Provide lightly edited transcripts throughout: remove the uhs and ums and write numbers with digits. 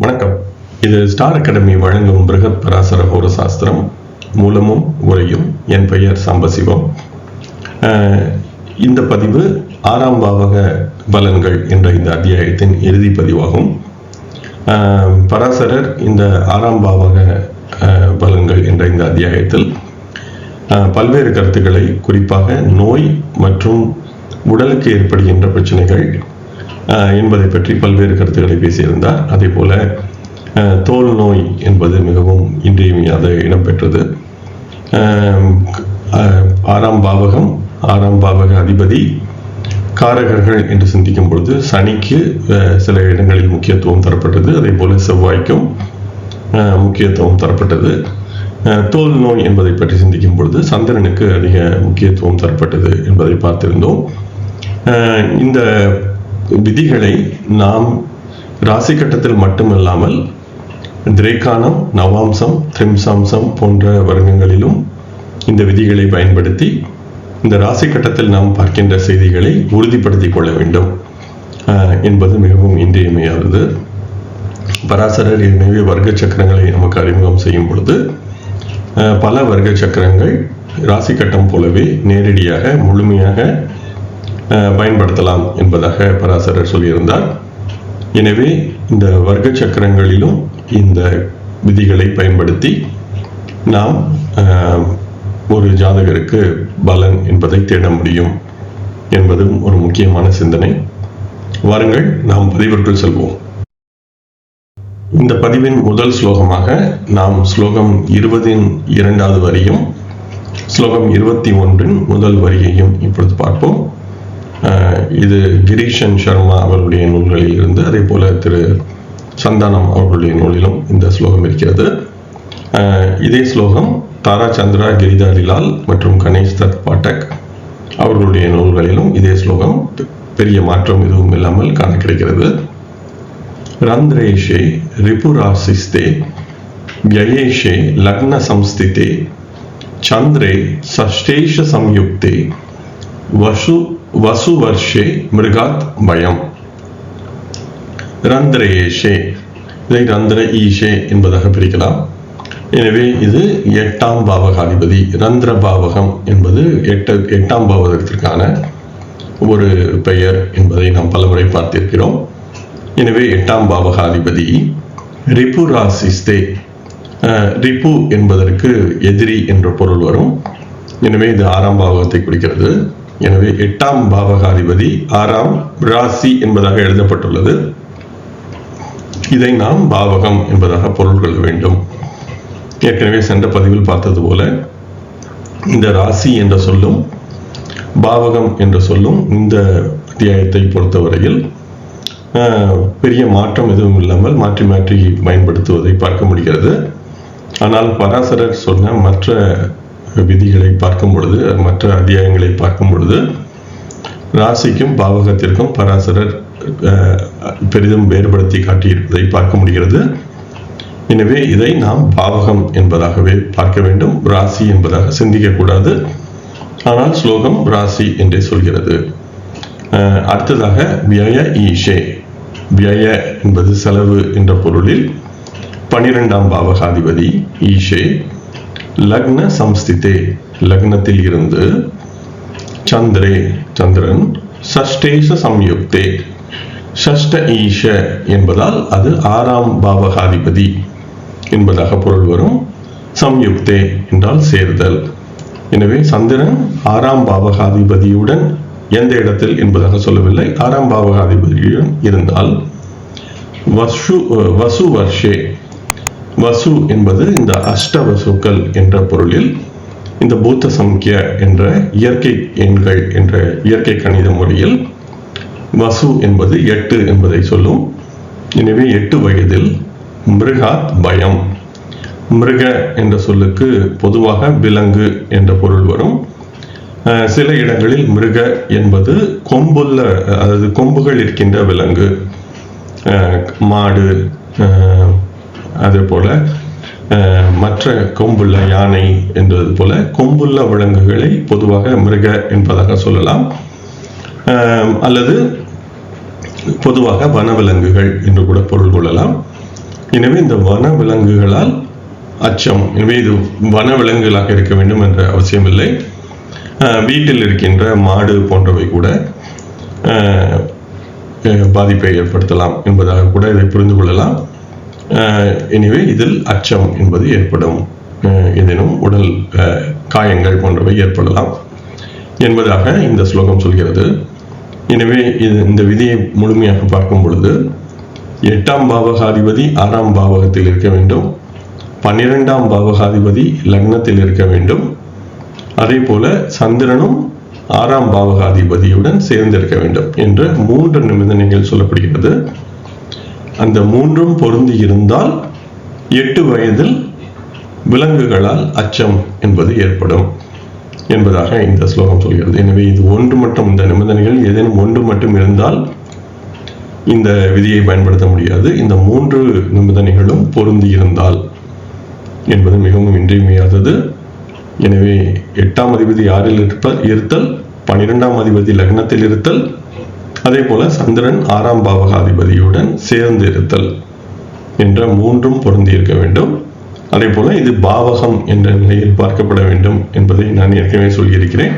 வணக்கம். இது star academy வழங்கும் பிருகத் பராசர ஹோர சாஸ்திரம் மூலமும் உரையும். என் பெயர் சாம்பசிவம். இந்த பதிவு 6ஆம் பாவக பலன்கள் என்ற இந்த அத்தியாயத்தின் இறுதி பதிவாகும். பராசரர் இந்த 6ஆம் பாவக பலன்கள் என்ற இந்த அத்தியாயத்தில் பல்வேறு கருத்துக்களை, குறிப்பாக நோய் மற்றும் உடலுக்கு ஏற்படுகின்ற பிரச்சனைகள் என்பதை பற்றி பல்வேறு கருத்துக்களை பேசியிருந்தார். அதே போல தோல் நோய் என்பது மிகவும் இன்றியமையாத இடம்பெற்றது. 6ஆம் பாவகம், 6ஆம் பாவக அதிபதி, காரகர்கள் என்று சிந்திக்கும் பொழுது சனிக்கு சில இடங்களில் முக்கியத்துவம் தரப்பட்டது. அதே போல செவ்வாய்க்கும் முக்கியத்துவம் தரப்பட்டது. தோல் நோய் என்பதை பற்றி சிந்திக்கும் பொழுது சந்திரனுக்கு அதிக முக்கியத்துவம் தரப்பட்டது என்பதை பார்த்திருந்தோம். இந்த விதிகளை நாம் ராசி கட்டத்தில் மட்டுமல்லாமல் திரேகானம், நவாம்சம், திரிம்சாம்சம் போன்ற வர்க்கங்களிலும் இந்த விதிகளை பயன்படுத்தி இந்த ராசி கட்டத்தில் நாம் பார்க்கின்ற செய்திகளை உறுதிப்படுத்திக் கொள்ள வேண்டும் என்பது மிகவும் இன்றியமையாதது. பராசரர் ஏற்கனவே வர்க்க சக்கரங்களை நமக்கு அறிமுகம் செய்யும் பொழுது பல வர்க்க சக்கரங்கள் ராசி கட்டம் போலவே நேரடியாக முழுமையாக பயன்படுத்தலாம் என்பதாக பராசரர் சொல்லியிருந்தார். எனவே இந்த வர்க்க சக்கரங்களிலும் இந்த விதிகளை பயன்படுத்தி நாம் ஒரு ஜாதகருக்கு பலன் என்பதை தேட முடியும் என்பதும் ஒரு முக்கியமான சிந்தனை. வாருங்கள், நாம் பதிவிற்குள் செல்வோம். இந்த பதிவின் முதல் ஸ்லோகமாக நாம் ஸ்லோகம் 20-ன் 2வது வரியும் ஸ்லோகம் 21-ன் முதல் வரியையும் இப்பொழுது பார்ப்போம். இது கிரீஷன் சர்மா அவர்களுடைய நூல்களில் இருந்து, அதே போல திரு சந்தானம் அவர்களுடைய நூலிலும் இந்த ஸ்லோகம் இருக்கிறது. இதே ஸ்லோகம் தாரா சந்திரா, கிரிதாரிலால் மற்றும் கணேஷ் தத் பாட்டக் அவர்களுடைய நூல்களிலும் இதே ஸ்லோகம் பெரிய மாற்றம் எதுவும் இல்லாமல் காண கிடைக்கிறது. ரந்திரேஷே ரிபுராசிஸ்தே வியயேஷே லக்ன சம்ஸ்திதே சந்திரே சஷ்டேஷ சம்யுக்தே வசுவர்ஷே மிருகாத் பயம். ரந்திரேஷே, இதை ரந்திர ஈஷே என்பதாக பிரிக்கலாம். எனவே இது 8ஆம் பாவகாதிபதி. ரந்திர பாவகம் என்பது 8ஆம் பாவகத்திற்கான ஒரு பெயர் என்பதை நாம் பலமுறை பார்த்திருக்கிறோம். எனவே 8ஆம் பாவகாதிபதி ரிபு ராசிஸ்தே. ரிபு என்பதற்கு எதிரி என்ற பொருள் வரும். எனவே இது 6ஆம் பாவகத்தை குறிக்கிறது. எனவே 8ஆம் பாவகாதிபதி 6ஆம் ராசி என்பதாக எழுதப்பட்டுள்ளது. இதை நாம் பாவகம் என்பதாக பொருள் கொள்ள வேண்டும். ஏற்கனவே சென்ற பதிவில் பார்த்தது போல இந்த ராசி என்ற சொல்லும் பாவகம் என்ற சொல்லும் இந்த அத்தியாயத்தை பொறுத்தவரையில் பெரிய மாற்றம் எதுவும் இல்லாமல் மாற்றி மாற்றி பயன்படுத்துவதை பார்க்க முடிகிறது. ஆனால் பராசரர் சொன்ன மற்ற விதிகளை பார்க்கும் பொழுது, மற்ற அத்தியாயங்களை பார்க்கும் பொழுது ராசிக்கும் பாவகத்திற்கும் பராசரர் பெரிதும் வேறுபடுத்தி காட்டியிருப்பதை பார்க்க முடிகிறது. எனவே இதை நாம் பாவகம் என்பதாகவே பார்க்க வேண்டும், ராசி என்பதாக சிந்திக்கக்கூடாது. ஆனால் ஸ்லோகம் ராசி என்றே சொல்கிறது. அடுத்ததாக வியய ஈஷே. வியய என்பது செலவு என்ற பொருளில் 12ஆம் பாவகாதிபதி ஈஷே லக்ன சம்ஸ்திதே, லக்னத்தில் இருந்து, சந்திரே சந்திரன், சஷ்டேஷ சம்யுக்தே, ஷஷ்ட ஈஷ என்பதால் அது 6ஆம் பாவகாதிபதி என்பதாக பொருள் வரும். சம்யுக்தே என்றால் சேர்தல். எனவே சந்திரன் 6ஆம் பாவகாதிபதியுடன் எந்த இடத்தில் என்பதாக சொல்லவில்லை, 6ஆம் பாவகாதிபதியுடன் இருந்தால் வசு வர்ஷே. வசு என்பது இந்த அஷ்டவசுக்கள் என்ற பொருளில் இந்த பூத்த சம்கிய என்ற இயற்கை எண்கள் என்ற இயற்கை கணித முறையில் வசு என்பது 8 என்பதை சொல்லும். எனவே 8 வயதில் மிருகாத் பயம். மிருக என்ற சொல்லுக்கு பொதுவாக விலங்கு என்ற பொருள் வரும். சில இடங்களில் மிருக என்பது கொம்புள்ள, அதாவது கொம்புகள் இருக்கின்ற விலங்கு, மாடு, அதே போல மற்ற கொம்புள்ள யானை என்பது போல கொம்புள்ள விலங்குகளை பொதுவாக மிருக என்பதாக சொல்லலாம். அல்லது பொதுவாக வனவிலங்குகள் என்று கூட பொருள் கொள்ளலாம். எனவே இந்த வன விலங்குகளால் அச்சம். எனவே இது வன விலங்குகளாக இருக்க வேண்டும் என்ற அவசியமில்லை. வீட்டில் இருக்கின்ற மாடு போன்றவை கூட பாதிப்பை ஏற்படுத்தலாம் என்பதாக கூட இதை புரிந்து கொள்ளலாம். எனவே இதில் அச்சம் என்பது ஏற்படும், ஏதேனும் உடல் காயங்கள் போன்றவை ஏற்படலாம் என்பதாக இந்த ஸ்லோகம் சொல்கிறது. எனவே இந்த விதியை முழுமையாக பார்க்கும் பொழுது 8ஆம் பாவகாதிபதி 6ஆம் பாவகத்தில் இருக்க வேண்டும், 12ஆம் பாவகாதிபதி லக்னத்தில் இருக்க வேண்டும், அதே போல சந்திரனும் 6ஆம் பாவகாதிபதியுடன் சேர்ந்திருக்க வேண்டும் என்ற 3 நிபந்தனைகள் சொல்லப்படுகிறது. அந்த 3ம் பொருந்தி இருந்தால் 8 வயதில் விலங்குகளால் அச்சம் என்பது ஏற்படும் என்பதாக இந்த ஸ்லோகம் சொல்கிறது. எனவே இது ஒன்று மட்டும், இந்த நிபந்தனைகள் ஏதேனும் ஒன்று மட்டும் இருந்தால் இந்த விதியை பயன்படுத்த முடியாது. இந்த 3 நிபந்தனைகளும் பொருந்தி இருந்தால் என்பது மிகவும் இன்றியமையாதது. எனவே 8ஆம் அதிபதி 6இல் இருத்தல், 12ஆம் அதிபதி லக்னத்தில் இருத்தல், அதே போல சந்திரன் 6ஆம் பாவகாதிபதியுடன் சேர்ந்து இருத்தல் என்ற 3ம் பொருந்தி இருக்க வேண்டும். அதே போல இது பாவகம் என்ற நிலையில் பார்க்கப்பட வேண்டும் என்பதை நான் ஏற்கனவே சொல்லியிருக்கிறேன்.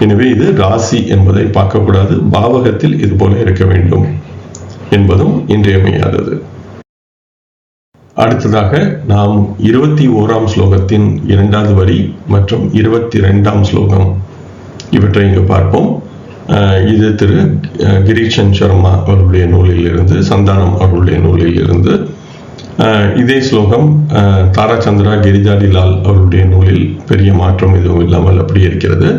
எனவே இது ராசி என்பதை பார்க்கக்கூடாது, பாவகத்தில் இது போல இருக்க வேண்டும் என்பதும் இன்றியமையாதது. அடுத்ததாக நாம் 21ஆம் ஸ்லோகத்தின் 2வது வரி மற்றும் 22ஆம் ஸ்லோகம் இவற்றை இங்கு பார்ப்போம். இது திரு கிரீஷன் சர்மா அவருடைய நூலில் இருந்து, சந்தானம் அவருடைய நூலில் இருந்து. இதே ஸ்லோகம் தாராச்சந்திரா கிரிஜாரிலால் அவருடைய நூலில் பெரிய மாற்றம் எதுவும் இல்லாமல் அப்படி இருக்கிறது.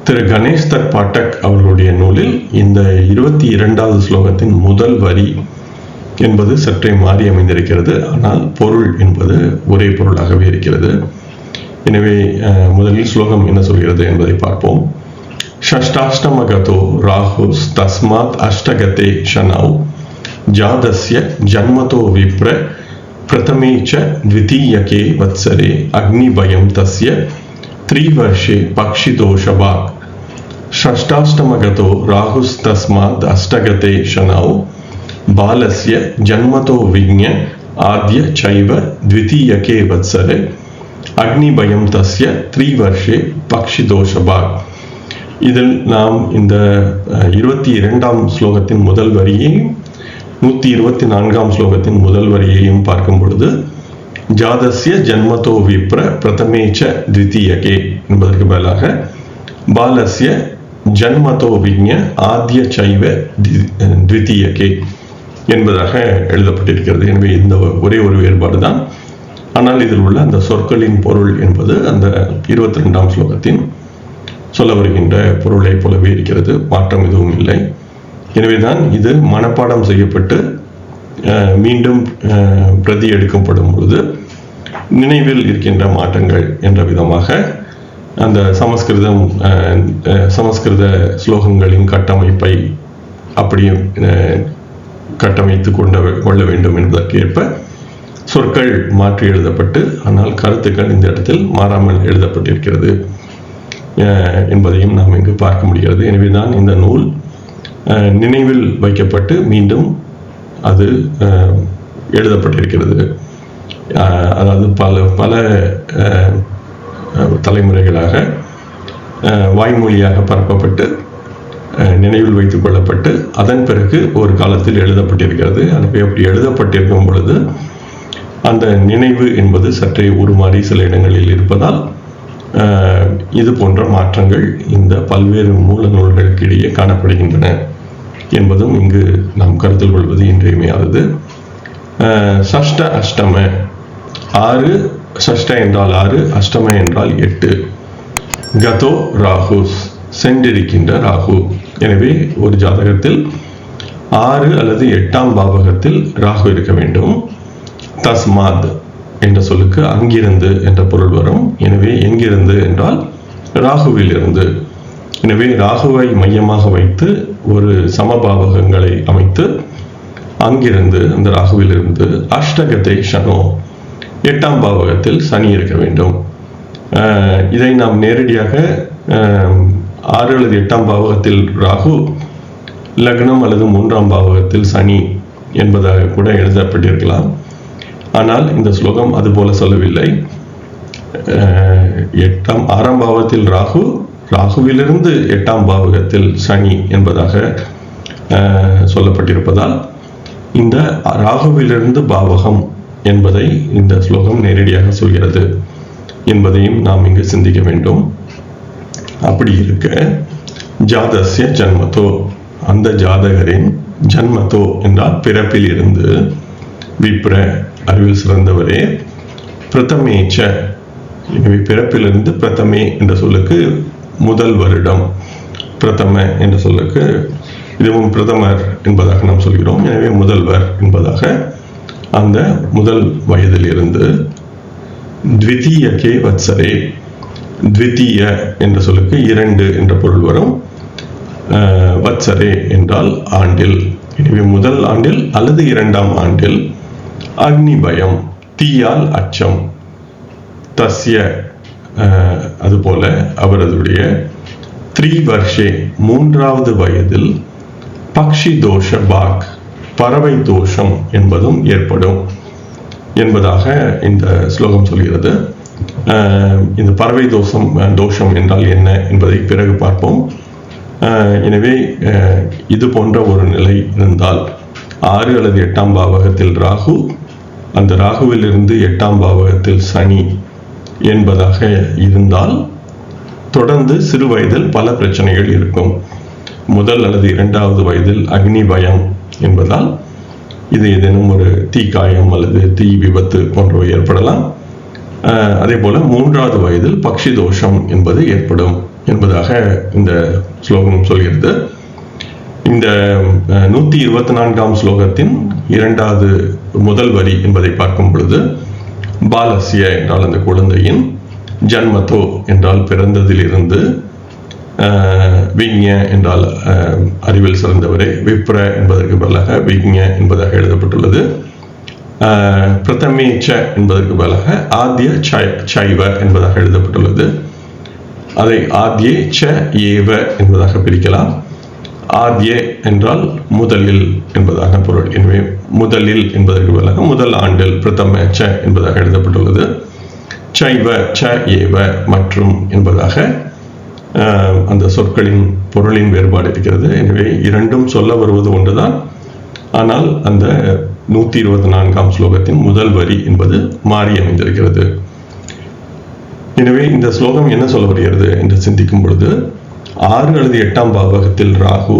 திரு கணேஷ் தர் பாட்டக் அவர்களுடைய நூலில் இந்த 22வது ஸ்லோகத்தின் முதல் வரி என்பது சற்றே மாறி அமைந்திருக்கிறது, ஆனால் பொருள் என்பது ஒரே பொருளாகவே இருக்கிறது. எனவே முதலில் ஸ்லோகம் என்ன சொல்கிறது என்பதை பார்ப்போம். ஷஷ்டாஷ்டமகதோ ராஹுஸ் தஸ்மாத் அஷ்டகதே ஷனௌ ஜாதஸ்ய ஜன்மதோ விப்ர பிரதமே ச த்விதீயகே வத்சரே அக்னிபயம் தஸ்ய 3 வருஷே பக்ஷிதோஷபாக். ஷஷ்டாஷ்டமகதோ ராஹுஸ் தஸ்மாத் அஷ்டகதே ஷனௌ பாலஸ்ய ஜன்மதோ விக்ஞ ஆத்ய சைவ த்விதீயகே வத்சரே அக்னிபயம் தஸ்ய 3 வருஷே பக்ஷிதோஷபாக். இதில் நாம் இந்த 22ஆம் ஸ்லோகத்தின் முதல் வரியையும் 124ஆம் ஸ்லோகத்தின் முதல் வரியையும் பார்க்கும் பொழுது ஜாதஸ்ய ஜன்மதோ விப்ர பிரதமேச்ச த்விதீயகே என்பதற்கு பதிலாக பாலஸ்ய ஜன்மதோ விக்ஞ ஆத்ய சைவ த்விதீயகே என்பதாக எழுதப்பட்டிருக்கிறது. எனவே இந்த ஒரே ஒரு வேறுபாடு தான். ஆனால் இதில் உள்ள அந்த சொற்களின் பொருள் என்பது அந்த 22ஆம் ஸ்லோகத்தின் சொல்ல வருகின்ற பொருளை போலவே இருக்கிறது, மாற்றம் எதுவும் இல்லை. எனவேதான் இது மனப்பாடம் செய்யப்பட்டு மீண்டும் பிரதி எடுக்கப்படும் பொழுது நினைவில் இருக்கின்ற மாற்றங்கள் என்ற விதமாக அந்த சமஸ்கிருத ஸ்லோகங்களின் கட்டமைப்பை அப்படியே கட்டமைத்து கொள்ள வேண்டும் என்பதற்கு ஏற்ப சொற்கள் மாற்றி எழுதப்பட்டு, ஆனால் கருத்துக்கள் இந்த இடத்தில் மாறாமல் எழுதப்பட்டிருக்கிறது என்பதையும் நாம் இங்கு பார்க்க முடிகிறது. எனவேதான் இந்த நூல் நினைவில் வைக்கப்பட்டு மீண்டும் அது எழுதப்பட்டிருக்கிறது. அதாவது பல தலைமுறைகளாக வாய்மொழியாக பரப்பப்பட்டு நினைவில் வைத்துக் கொள்ளப்பட்டு அதன் பிறகு ஒரு காலத்தில் எழுதப்பட்டிருக்கிறது. எனவே அப்படி எழுதப்பட்டிருக்கும் பொழுது அந்த நினைவு என்பது சற்றே உருமாறி சில இடங்களில் இருப்பதால் இது போன்ற மாற்றங்கள் இந்த பல்வேறு மூல நூல்களுக்கு இடையே காணப்படுகின்றன என்பதும் இங்கு நாம் கருத்தில் கொள்வது இன்றியமையாதது. சஷ்ட அஷ்டம 6, சஷ்ட என்றால் 6, அஷ்டம என்றால் 8. கதோ ராகுஸ் சென்றிருக்கின்ற ராகு. எனவே ஒரு ஜாதகத்தில் 6 அல்லது 8ஆம் பாவகத்தில் ராகு இருக்க வேண்டும். தஸ்மாத் என்ற சொல்லுக்கு அங்கிருந்து என்ற பொருள் வரும். எனவே எங்கிருந்து என்றால் ராகுவில் இருந்து. எனவே ராகுவை மையமாக வைத்து ஒரு சமபாவகங்களை அமைத்து அங்கிருந்து, அந்த ராகுவில் இருந்து அஷ்டகத்தை சனோ 8ஆம் பாவகத்தில் சனி இருக்க வேண்டும். இதை நாம் நேரடியாக 6 அல்லது 8ஆம் பாவகத்தில் ராகு, லக்னம் அல்லது 3ஆம் பாவகத்தில் சனி என்பதாக கூட எழுதப்பட்டிருக்கலாம். ஆனால் இந்த ஸ்லோகம் அதுபோல சொல்லவில்லை. 6ஆம் பாவத்தில் ராகு, ராகுவிலிருந்து 8ஆம் பாவகத்தில் சனி என்பதாக சொல்லப்பட்டிருப்பதால் இந்த ராகுவிலிருந்து பாவகம் என்பதை இந்த ஸ்லோகம் நேரடியாக சொல்கிறது என்பதையும் நாம் இங்கு சிந்திக்க வேண்டும். அப்படி இருக்க ஜாதஸ்ய ஜன்மத்தோ, அந்த ஜாதகரின் ஜன்மத்தோ என்றால் பிறப்பில் இருந்து, விப்ர அறிவில் சிறந்தவரே, பிரதமேச்ச, எனவே பிறப்பிலிருந்து பிரதமே என்ற சொல்லுக்கு முதல் வருடம், பிரதம என்ற சொல்லுக்கு இதுவும் பிரதமர் என்பதாக நாம் சொல்கிறோம். எனவே முதல்வர் என்பதாக அந்த முதல் வயதில் இருந்து த்விதீயகே வத்சரே, த்விதீய என்ற சொல்லுக்கு 2 என்ற பொருள் வரும். வத்சரே என்றால் ஆண்டில், எனவே முதல் ஆண்டில் அல்லது 2ஆம் ஆண்டில். அக்னி பயம், தீயால் அச்சம். தஸ்ய அதுபோல அவரதுடைய 3 வருஷே 3வது வயதில் பக்ஷி தோஷ பாக், பறவை தோஷம் என்பதும் ஏற்படும் என்பதாக இந்த ஸ்லோகம் சொல்கிறது. இந்த பறவை தோஷம் என்றால் என்ன என்பதை பிறகு பார்ப்போம். எனவே இது போன்ற ஒரு நிலை இருந்தால் 6 அல்லது 8ஆம் பாவகத்தில் ராகு, அந்த ராகுவில் இருந்து 8ஆம் பாவகத்தில் சனி என்பதாக இருந்தால் தொடர்ந்து சிறு வயதில் பல பிரச்சனைகள் இருக்கும். முதல் அல்லது 2வது வயதில் அக்னி பயம் என்பதால் இது ஏதேனும் ஒரு தீக்காயம் அல்லது தீ விபத்து போன்றவை ஏற்படலாம். அதே போல 3வது வயதில் பக்ஷி தோஷம் என்பது ஏற்படும் என்பதாக இந்த ஸ்லோகம் சொல்கிறது. இந்த 124ஆம் ஸ்லோகத்தின் 2வது முதல் வரி என்பதை பார்க்கும் பொழுது பாலசிய என்றால் அந்த குழந்தையின், ஜன்மத்தோ என்றால் பிறந்ததிலிருந்து, விக்ஞ என்றால் அறிவில் சிறந்தவரே, விப்ர என்பதற்கு பதிலாக விக்ஞ என்பதாக எழுதப்பட்டுள்ளது. பிரதமேச்ச என்பதற்கு பதிலாக ஆத்ய சைவ என்பதாக எழுதப்பட்டுள்ளது. அதை ஆத்யே ச ஏவ என்பதாக பிரிக்கலாம். ஆத்யே என்றால் முதலில் என்பதாக பொருள். எனவே முதலில் என்பதற்கு பதிலாக முதல் ஆண்டில், பிரதமேச்ச என்பதாக எழுதப்பட்டுள்ளது. சைவ ச ஏவ மற்றும் என்பதாக அந்த சொற்களின் பொருளின் வேறுபாடு இருக்கிறது. எனவே இரண்டும் சொல்ல வருவது ஒன்றுதான். ஆனால் அந்த 124ஆம் ஸ்லோகத்தின் முதல் வரி என்பது மாறி அமைந்திருக்கிறது. எனவே இந்த ஸ்லோகம் என்ன சொல்ல வருகிறது என்று சிந்திக்கும் பொழுது 6 அல்லது 8ஆம் பாவகத்தில் ராகு,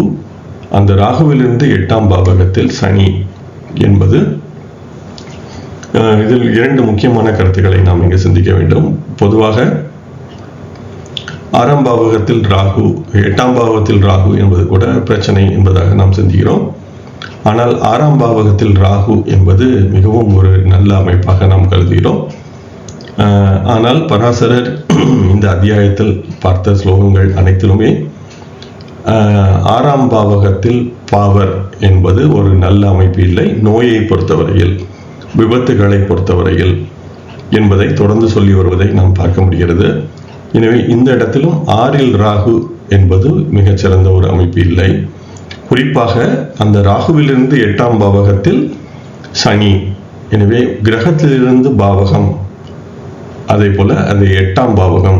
அந்த ராகுவிலிருந்து 8ஆம் பாவகத்தில் சனி என்பது, இதில் 2 முக்கியமான கருத்துக்களை நாம் இங்கு சிந்திக்க வேண்டும். பொதுவாக 6ஆம் பாவகத்தில் ராகு, 8ஆம் பாவகத்தில் ராகு என்பது கூட பிரச்சனை என்பதாக நாம் சிந்திக்கிறோம். ஆனால் 6ஆம் பாவகத்தில் ராகு என்பது மிகவும் ஒரு நல்ல அமைப்பாக நாம் கருதுகிறோம். ஆனால் பராசரர் இந்த அத்தியாயத்தில் பார்த்த ஸ்லோகங்கள் அனைத்திலுமே 6ஆம் பாவகத்தில் பாவர் என்பது ஒரு நல்ல அமைப்பு இல்லை, நோயை பொறுத்தவரையில், விபத்துகளை பொறுத்தவரையில் என்பதை தொடர்ந்து சொல்லி வருவதை நாம் பார்க்க முடிகிறது. எனவே இந்த இடத்திலும் 6இல் ராகு என்பது மிகச்சிறந்த ஒரு அமைப்பு இல்லை. குறிப்பாக அந்த ராகுவிலிருந்து 8ஆம் பாவகத்தில் சனி, எனவே கிரகத்திலிருந்து பாவகம், அதே போல அந்த 8ஆம் பாவகம்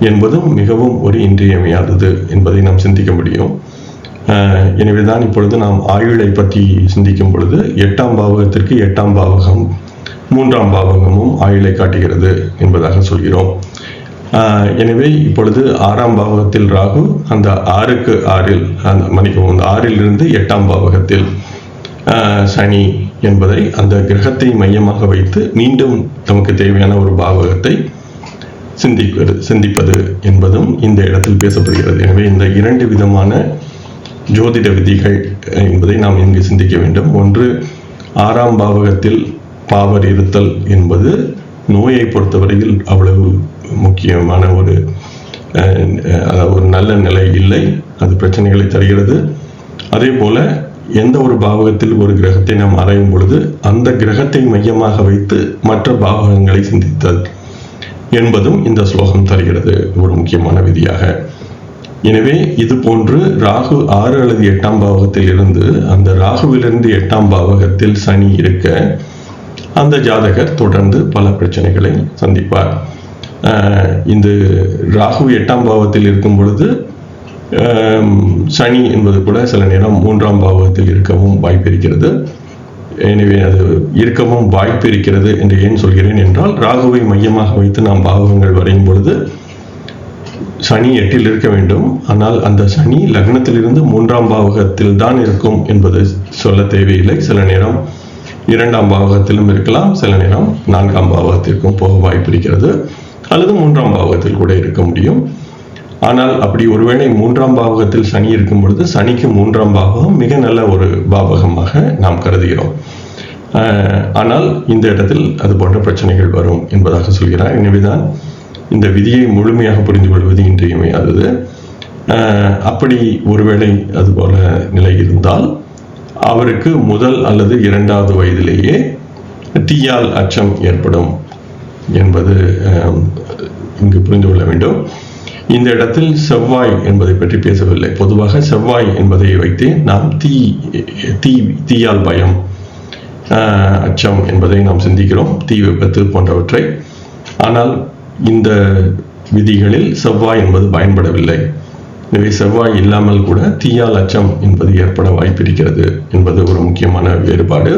என்பதும் மிகவும் ஒரு இன்றியமையாதது என்பதை நாம் சிந்திக்க முடியும். எனவேதான் இப்பொழுது நாம் ஆயுளை பற்றி சிந்திக்கும் பொழுது 8ஆம் பாவகத்திற்கு 8ஆம் பாவகம் 3ஆம் பாவகமும் ஆயுளை காட்டுகிறது என்பதாக சொல்கிறோம். எனவே இப்பொழுது 6ஆம் பாவகத்தில் ராகு, அந்த 6க்கு 6இல் அந்த 6இலிருந்து 8ஆம் பாவகத்தில் சனி என்பதை அந்த கிரகத்தை மையமாக வைத்து மீண்டும் நமக்கு தேவையான ஒரு பாவகத்தை சிந்திப்பது என்பதும் இந்த இடத்தில் பேசப்படுகிறது. எனவே இந்த 2 விதமான ஜோதிட விதிகள் என்பதை நாம் இங்கு சிந்திக்க வேண்டும். ஒன்று, 6ஆம் பாவகத்தில் பாவர் இருத்தல் என்பது நோயை பொறுத்தவரையில் அவ்வளவு முக்கியமான ஒரு நல்ல நிலை இல்லை, அது பிரச்சனைகளை தருகிறது. அதே போல எந்த ஒரு பாவகத்தில் ஒரு கிரகத்தை நாம் ஆராயும் பொழுது அந்த கிரகத்தை மையமாக வைத்து மற்ற பாவகங்களை சிந்தித்தல் என்பதும் இந்த ஸ்லோகம் தருகிறது ஒரு முக்கியமான விதியாக. எனவே இது போன்று ராகு 6 அல்லது 8ஆம் பாவகத்தில் இருந்து அந்த ராகுவிலிருந்து 8ஆம் பாவகத்தில் சனி இருக்க அந்த ஜாதகர் தொடர்ந்து பல பிரச்சனைகளை சந்திப்பார். இந்த ராகு 8ஆம் பாவத்தில் இருக்கும் பொழுது சனி என்பது கூட சில நேரம் 3ஆம் பாவகத்தில் இருக்கவும் வாய்ப்பு இருக்கிறது. எனவே அது இருக்கவும் வாய்ப்பு இருக்கிறது என்று ஏன் சொல்கிறேன் என்றால், ராகுவை மையமாக வைத்து நாம் பாவகங்கள் வரையும் பொழுது சனி 8இல் இருக்க வேண்டும். ஆனால் அந்த சனி லக்னத்திலிருந்து 3ஆம் பாவகத்தில் தான் இருக்கும் என்பது சொல்ல தேவையில்லை. சில நேரம் 2ஆம் பாவகத்திலும் இருக்கலாம், சில நேரம் 4ஆம் பாவகத்திற்கும் போக வாய்ப்பு இருக்கிறது, அல்லது 3ஆம் பாவகத்தில் கூட இருக்க முடியும். ஆனால் அப்படி ஒருவேளை 3ஆம் பாவகத்தில் சனி இருக்கும் பொழுது சனிக்கு 3ஆம் பாவகம் மிக நல்ல ஒரு பாவகமாக நாம் கருதுகிறோம். ஆனால் இந்த இடத்தில் அது போன்ற பிரச்சனைகள் வரும் என்பதாக சொல்கிறார். எனவேதான் இந்த விதியை முழுமையாக புரிந்து கொள்வது இன்றியமையாதது. அப்படி ஒருவேளை அதுபோல நிலை இருந்தால் அவருக்கு முதல் அல்லது 2வது வயதிலேயே தீயால் அச்சம் ஏற்படும் என்பது இங்கு புரிந்து கொள்ள வேண்டும். இந்த இடத்தில் செவ்வாய் என்பதை பற்றி பேசவில்லை. பொதுவாக செவ்வாய் என்பதை வைத்து நாம் தீயால் பயம், அச்சம் என்பதை நாம் சிந்திக்கிறோம், தீ விபத்து போன்றவற்றை. ஆனால் இந்த விதிகளில் செவ்வாய் என்பது பயன்படவில்லை. எனவே செவ்வாய் இல்லாமல் கூட தீயால் அச்சம் என்பது ஏற்பட வாய்ப்பிருக்கிறது என்பது ஒரு முக்கியமான வேறுபாடு.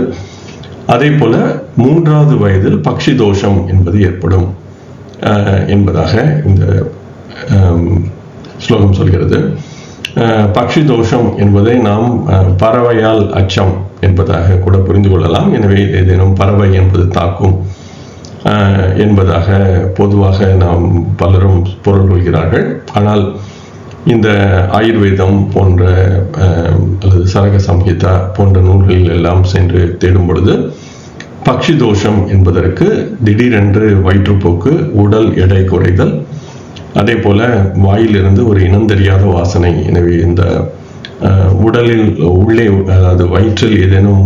அதே போல 3வது வயதில் பக்ஷி தோஷம் என்பது ஏற்படும் என்பதாக இந்த ஸ்லோகம் சொல்கிறது. பக்ஷி தோஷம் என்பதை நாம் பறவையால் அச்சம் என்பதாக கூட புரிந்து கொள்ளலாம். எனவே ஏதேனும் பறவை என்பது தாக்கும் என்பதாக பொதுவாக நாம் பலரும் பொருள் கொள்கிறார்கள். ஆனால் இந்த ஆயுர்வேதம் போன்ற அல்லது சரக சம்ஹிதா போன்ற நூல்களில் எல்லாம் சென்று தேடும் பொழுது பக்ஷி தோஷம் என்பதற்கு திடீரென்று வயிற்றுப்போக்கு, உடல் எடை குறைதல், அதே போல வாயிலிருந்து ஒரு இனம் தெரியாத வாசனை. எனவே இந்த உடலில் உள்ளே, அதாவது வயிற்றில் ஏதேனும்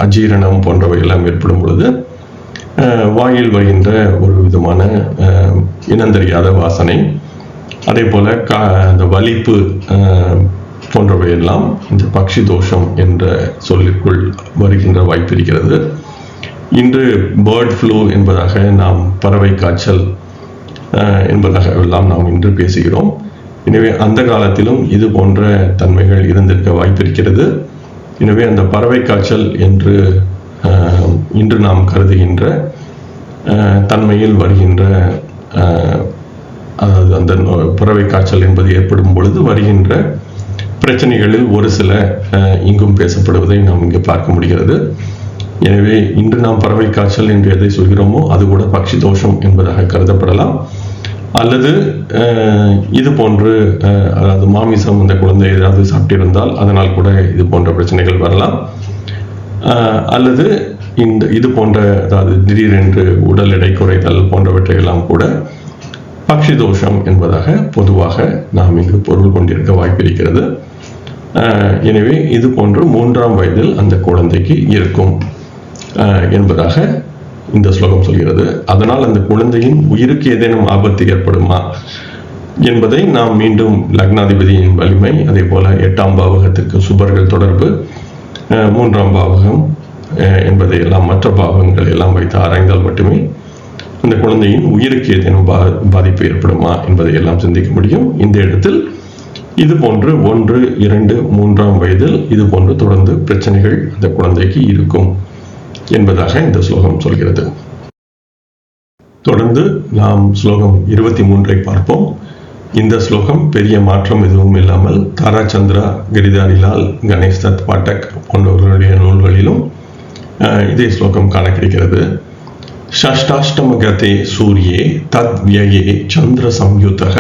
அஜீரணம் போன்றவை எல்லாம் ஏற்படும் பொழுது வாயில் வருகின்ற ஒரு விதமான இனம் தெரியாத வாசனை, அதே போல அந்த வலிப்பு போன்றவை எல்லாம் இந்த பக்ஷி தோஷம் என்ற சொல்லிற்குள் வருகின்ற வாய்ப்பு இருக்கிறது. இன்று பேர்ட் ஃப்ளூ என்பதாக நாம் பறவை காய்ச்சல் என்பதாக எல்லாம் நாம் இன்று பேசுகிறோம். எனவே அந்த காலத்திலும் இது போன்ற தன்மைகள் இருந்திருக்க வாய்ப்பிருக்கிறது. எனவே அந்த பறவை காய்ச்சல் என்று இன்று நாம் கருதுகின்ற தன்மையில் வருகின்ற, அதாவது அந்த பறவை காய்ச்சல் என்பது ஏற்படும் பொழுது வருகின்ற பிரச்சனைகளில் ஒரு சில இங்கும் பேசப்படுவதை நாம் இங்கு பார்க்க முடிகிறது. எனவே இன்று நாம் பறவை காய்ச்சல் என்று எதை சொல்கிறோமோ அது கூட பக்ஷி தோஷம் என்பதாக கருதப்படலாம். அல்லது இது போன்று, அதாவது மாமிசம் இந்த குழந்தை ஏதாவது சாப்பிட்டிருந்தால் அதனால் கூட இது போன்ற பிரச்சனைகள் வரலாம். அல்லது இது போன்ற, அதாவது திடீரென்று உடல் எடை குறைதல் போன்றவற்றையெல்லாம் கூட பக்ஷி தோஷம் என்பதாக பொதுவாக நாம் இங்கு பொருள் கொண்டிருக்க வாய்ப்பிருக்கிறது. எனவே இது போன்று 3ஆம் வயதில் அந்த குழந்தைக்கு இருக்கும் என்பதாக இந்த ஸ்லோகம் சொல்கிறது. அதனால் அந்த குழந்தையின் உயிருக்கு ஏதேனும் ஆபத்து ஏற்படுமா என்பதை நாம் மீண்டும் லக்னாதிபதியின் வலிமை, அதே போல 8ஆம் பாவகத்திற்கு சுபர்கள் தொடர்பு, 3ஆம் பாவகம் என்பதை எல்லாம் மற்ற பாவங்கள் எல்லாம் வைத்து ஆராய்ந்தால் மட்டுமே அந்த குழந்தையின் உயிருக்கு ஏதேனும் பாதிப்பு ஏற்படுமா என்பதை எல்லாம் சிந்திக்க முடியும். இந்த இடத்தில் இது போன்று 1, 2, 3ஆம் வயதில் இது போன்று தொடர்ந்து பிரச்சனைகள் அந்த குழந்தைக்கு இருக்கும் என்பதாக இந்த ஸ்லோகம் சொல்கிறது. தொடர்ந்து நாம் ஸ்லோகம் 23 பார்ப்போம். இந்த ஸ்லோகம் பெரிய மாற்றம் எதுவும் இல்லாமல் தாராச்சந்திரா, கிரிதாரிலால், கணேஷ் தத் பாட்டக் போன்றவர்களுடைய நூல்களிலும் இதே ஸ்லோகம் காண கிடைக்கிறது. ஷஷ்டாஷ்டமகதே சூரியே தத் வியே சந்திர சம்யுதக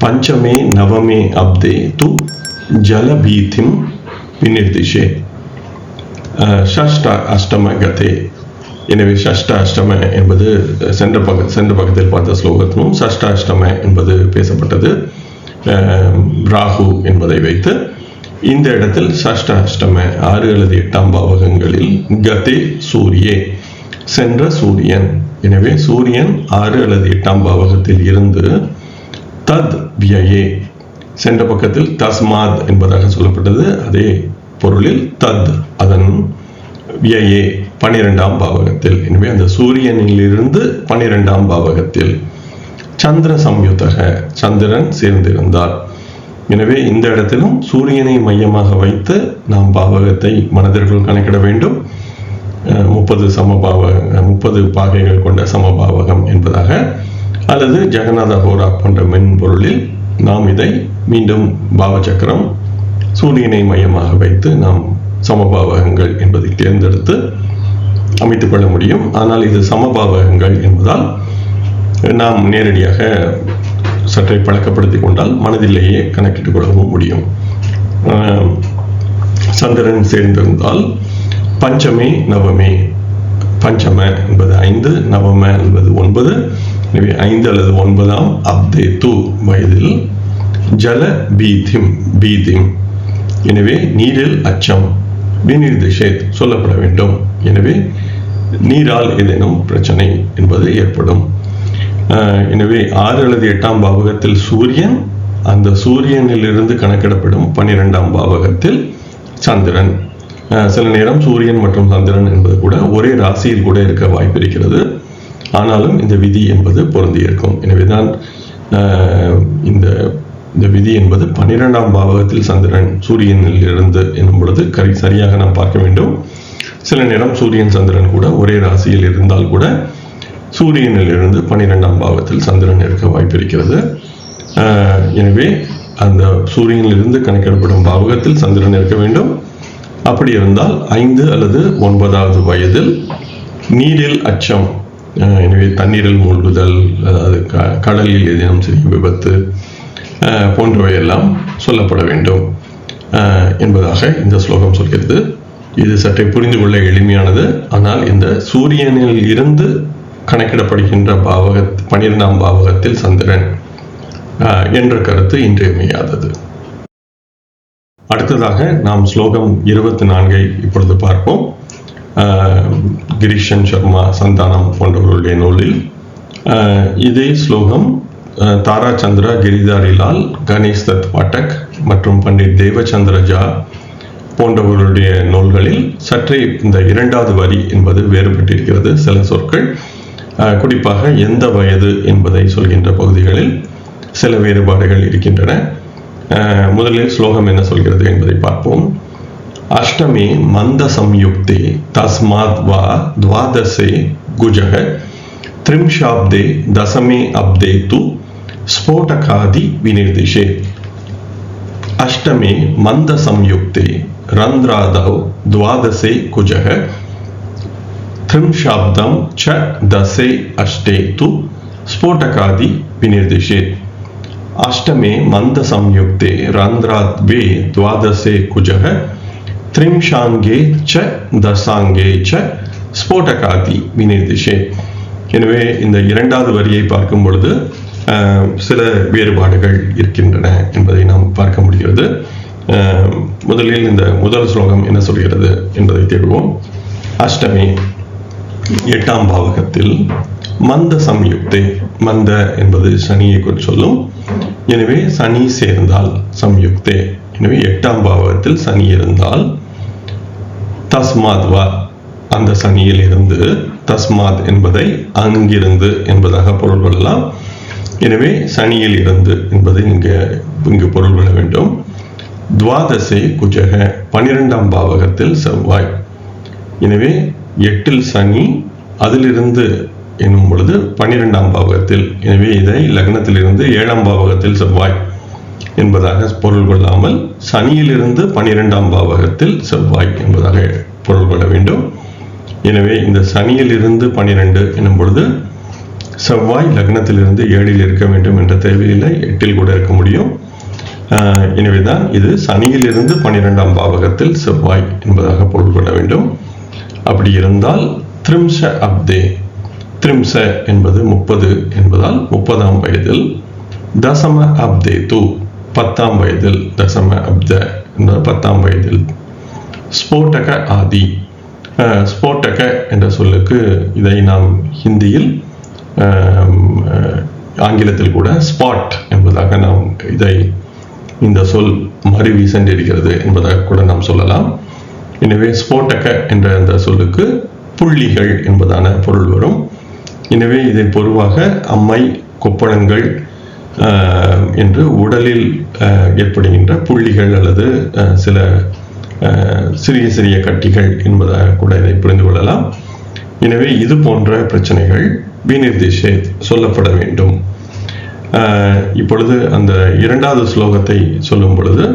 பஞ்சமே நவமே அப்தே து ஜலபீதிம் விநிர்திஷே. ஷஷ்ட அஷ்டம கதே. எனவே ஷஷ்ட அஷ்டம என்பது சென்ற பக்கத்தில் பார்த்த ஸ்லோகத்திலும் ஷஷ்ட அஷ்டம என்பது பேசப்பட்டது ராகு என்பதை வைத்து. இந்த இடத்தில் ஷஷ்ட அஷ்டம 6 அல்லது 8ஆம் பாவகங்களில் கதே சூரியே சென்ற சூரியன். எனவே சூரியன் 6 அல்லது 8ஆம் பாவகத்தில் இருந்து தத் வியயே. சென்ற பக்கத்தில் தஸ்மாத் என்பதாக சொல்லப்பட்டது. அதே பொருளில் தத் அதன் வியயே 12ஆம் பாவகத்தில். எனவே அந்த சூரியனிலிருந்து 12ஆம் பாவகத்தில். சந்திர சம்யுதக சந்திரன் சேர்ந்திருந்தார். எனவே இந்த இடத்திலும் சூரியனை மையமாக வைத்து நாம் பாவகத்தை மனதிற்குள் கணக்கிட வேண்டும். 30 பாகைகள் கொண்ட சமபாவகம் என்பதாக, அல்லது ஜெகநாத ஹோரா போன்ற மென்பொருளில் நாம் இதை மீண்டும் பாவச்சக்கரம் சூரியனை மையமாக வைத்து நாம் சமபாவகங்கள் என்பதை தேர்ந்தெடுத்து அமைத்துக் கொள்ள முடியும். ஆனால் இது சமபாவகங்கள் என்பதால் நாம் நேரடியாக சற்றை பழக்கப்படுத்திக் கொண்டால் மனதிலேயே கணக்கிட்டுக் கொள்ளவும் முடியும். சந்திரன் சேர்ந்திருந்தால் பஞ்சமே நவமே. பஞ்சம என்பது 5, நவம என்பது 9. எனவே 5 அல்லது 9ஆம் அப்தேத்து வயதில் ஜல பீதிம். எனவே நீரில் அச்சம் விநிர்திஷேத் சொல்லப்பட வேண்டும். எனவே நீரால் ஏதேனும் பிரச்சனை என்பது ஏற்படும். எனவே 6 அல்லது 8ஆம் பாவகத்தில் சூரியன், அந்த சூரியனிலிருந்து கணக்கிடப்படும் 12ஆம் பாவகத்தில் சந்திரன். சில நேரம் சூரியன் மற்றும் சந்திரன் என்பது கூட ஒரே ராசியில் கூட இருக்க வாய்ப்பு இருக்கிறது. ஆனாலும் இந்த விதி என்பது பொருந்தி இருக்கும். எனவேதான் இந்த விதி என்பது 12ஆம் பாவகத்தில் சந்திரன் சூரியனில் இருந்து என்னும் பொழுது சரியாக நாம் பார்க்க வேண்டும். சில நேரம் சூரியன் சந்திரன் கூட ஒரே ராசியில் இருந்தால் கூட சூரியனில் இருந்து 12ஆம் பாவத்தில் சந்திரன் இருக்க வாய்ப்பு இருக்கிறது. எனவே அந்த சூரியனிலிருந்து கணக்கிடப்படும் பாவகத்தில் சந்திரன் இருக்க வேண்டும். அப்படி இருந்தால் 5 அல்லது 9ஆவது வயதில் நீரில் அச்சம், எனவே தண்ணீரில் மூழ்குதல், அதாவது கடலில் ஏதேனும் சிறிய விபத்து போன்றவையெல்லாம் சொல்லப்பட வேண்டும் என்பதாக இந்த ஸ்லோகம் சொல்கிறது. இது சற்றே புரிந்து கொள்ள எளிமையானது. ஆனால் இந்த சூரியனில் இருந்து கணக்கிடப்படுகின்ற 12ஆம் பாவகத்தில் சந்திரன் என்ற கருத்து இன்றியமையாதது. அடுத்ததாக நாம் ஸ்லோகம் 24 இப்பொழுது பார்ப்போம். கிரீஷன் சர்மா சந்தானம் போன்றவர்களுடைய நூலில் இதே ஸ்லோகம் தாரா சந்திரா கிரிதாரிலால், கணேஷ் தத் பாட்டக் மற்றும் பண்டிட் தேவச்சந்திர ஜா போன்றவர்களுடைய நூல்களில் சற்றே இந்த 2வது வரி என்பது வேறுபட்டிருக்கிறது. சில சொற்கள் குறிப்பாக எந்த வயது என்பதை சொல்கின்ற பகுதிகளில் சில வேறுபாடுகள் இருக்கின்றன. முதலில் ஸ்லோகம் என்ன சொல்கிறது என்பதை பார்ப்போம். அஷ்டமே மந்த சம்யுக்தே தஸ்மாத் வா துவாதசே குஜக த்ரிம்ஷாப்தே தசமே அப்தே து ஸ்போடகாதி விநிர்திஷே. அஷ்டமே மந்த சம்யுக்தே ரந்திராதௌ துவாதசே குஜக த்ரிம்ஷாப்தம் ச தசே அஷ்டே து ஸ்போடகாதி விநிர்திஷே. அஷ்டமே மந்த சம்யுக்தே ரந்திராத்வே துவாதசே குஜக த்ரிம்ஷாங்கே ச தசாங்கே ச ஸ்போடகாதி விநிர்திஷே. எனவே இந்த 2வது வரியை பார்க்கும் பொழுது சில வேறுபாடுகள் இருக்கின்றன என்பதை நாம் பார்க்க முடிகிறது. முதலில் இந்த முதல் ஸ்லோகம் என்ன சொல்கிறது என்பதை தேடுவோம். அஷ்டமே 8ஆம் பாவகத்தில் மந்த சம்யுக்தே, மந்த என்பது சனியை குறித்து சொல்லும். எனவே சனி சேர்ந்தால் சம்யுக்தே, எனவே 8ஆம் பாவகத்தில் சனி இருந்தால் தஸ்மாத்வா அந்த சனியில் இருந்து, தஸ்மாத் என்பதை அங்கிருந்து என்பதாக பொருள் கொள்ளலாம். எனவே சனியில் இருந்து என்பதை இங்கு பொருள் கொள்ள வேண்டும். துவாதசே குஜக 12ஆம் பாவகத்தில் செவ்வாய். எனவே 8இல் சனி, அதிலிருந்து என்னும் பொழுது 12ஆம் பாவகத்தில். எனவே இதை லக்னத்திலிருந்து 7ஆம் பாவகத்தில் செவ்வாய் என்பதாக பொருள் கொள்ளாமல் சனியிலிருந்து 12ஆம் பாவகத்தில் செவ்வாய் என்பதாக பொருள் கொள்ள வேண்டும். எனவே இந்த சனியிலிருந்து 12 என்னும் பொழுது செவ்வாய் லக்னத்திலிருந்து 7இல் இருக்க வேண்டும் என்ற தேவையில்லை, 8இல் கூட இருக்க முடியும். எனவேதான் இது சனியிலிருந்து 12ஆம் பாவகத்தில் செவ்வாய் என்பதாக பொருள் கொள்ள வேண்டும். அப்படி இருந்தால் த்ரிம்ஷ அப்தே, த்ரிம்ச என்பது 30 என்பதால் 30ஆம் வயதில், தசம அப்தே து 10ஆம் வயதில், தசம அப்த என்ற 10ஆம் வயதில், ஸ்போட்டக ஆதி. ஸ்போட்டக என்ற சொல்லுக்கு இதை நாம் ஹிந்தியில் ஆங்கிலத்தில் கூட ஸ்பாட் என்பதாக நாம் இந்த சொல் மருவி சென்றிருக்கிறது என்பதாக கூட நாம் சொல்லலாம். எனவே ஸ்போட்டக என்ற அந்த சொல்லுக்கு புள்ளிகள் என்பதான பொருள் வரும். எனவே இதை பொதுவாக அம்மை, கொப்பளங்கள் என்று உடலில் ஏற்படுகின்ற புள்ளிகள் அல்லது சில சிறிய சிறிய கட்டிகள் என்பதாக கூட இதை புரிந்து கொள்ளலாம். எனவே இது போன்ற பிரச்சனைகள் விநிர்தேஷே சொல்லப்பட வேண்டும். இப்பொழுது அந்த இரண்டாவது ஸ்லோகத்தை சொல்லும் பொழுது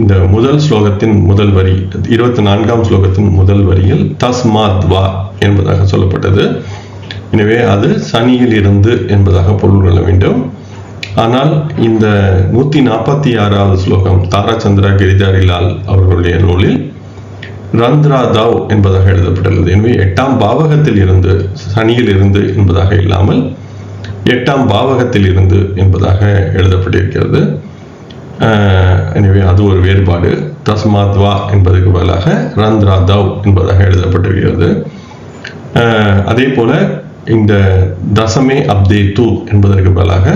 இந்த முதல் ஸ்லோகத்தின் முதல் வரி 24ஆம் ஸ்லோகத்தின் முதல் வரியில் தஸ்மாத் வா என்பதாக சொல்லப்பட்டது. எனவே அது சனியில் இருந்து என்பதாக பொருள் கொள்ள வேண்டும். ஆனால் இந்த 146வது ஸ்லோகம் தாராச்சந்திரா கிரிதாரிலால் அவர்களுடைய நூலில் ரந்திராதாவ் என்பதாக எழுதப்பட்டுள்ளது. எனவே 8ஆம் பாவகத்தில் இருந்து, சனியில் இருந்து என்பதாக இல்லாமல் 8ஆம் பாவகத்தில் இருந்து என்பதாக எழுதப்பட்டிருக்கிறது. எனவே அது ஒரு வேறுபாடு. தஸ்மாத்வா என்பதற்கு பதிலாக ரந்திராதாவ் என்பதாக எழுதப்பட்டிருக்கிறது. அதே போல இந்த தசமே அப்தே தூ என்பதற்கு பதிலாக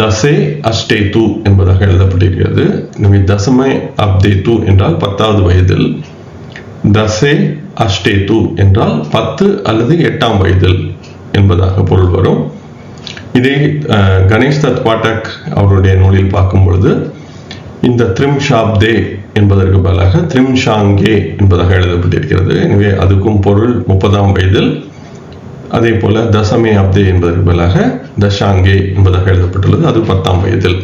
தசே அஷ்டே தூ என்பதாக எழுதப்பட்டிருக்கிறது. எனவே தசமே அப்தே தூ என்றால் 10வது வயதில், தசே அஷ்டே தூ என்றால் 10 அல்லது 8ஆம் வயதில் என்பதாக பொருள் வரும். இதே கணேஷ் தத் பாட்டக் அவருடைய நூலில் பார்க்கும் பொழுது இந்த த்ரிம்ஷாப்தே என்பதற்கு பதிலாக த்ரிம்ஷாங்கே என்பதாக எழுதப்பட்டிருக்கிறது. எனவே அதுக்கும் பொருள் 30ஆம் வயதில். அதே போல தசமே அப்தே என்பதற்கு பதிலாக தஷாங்கே என்பதாக எழுதப்பட்டுள்ளது, அது 10ஆம் வயதில்.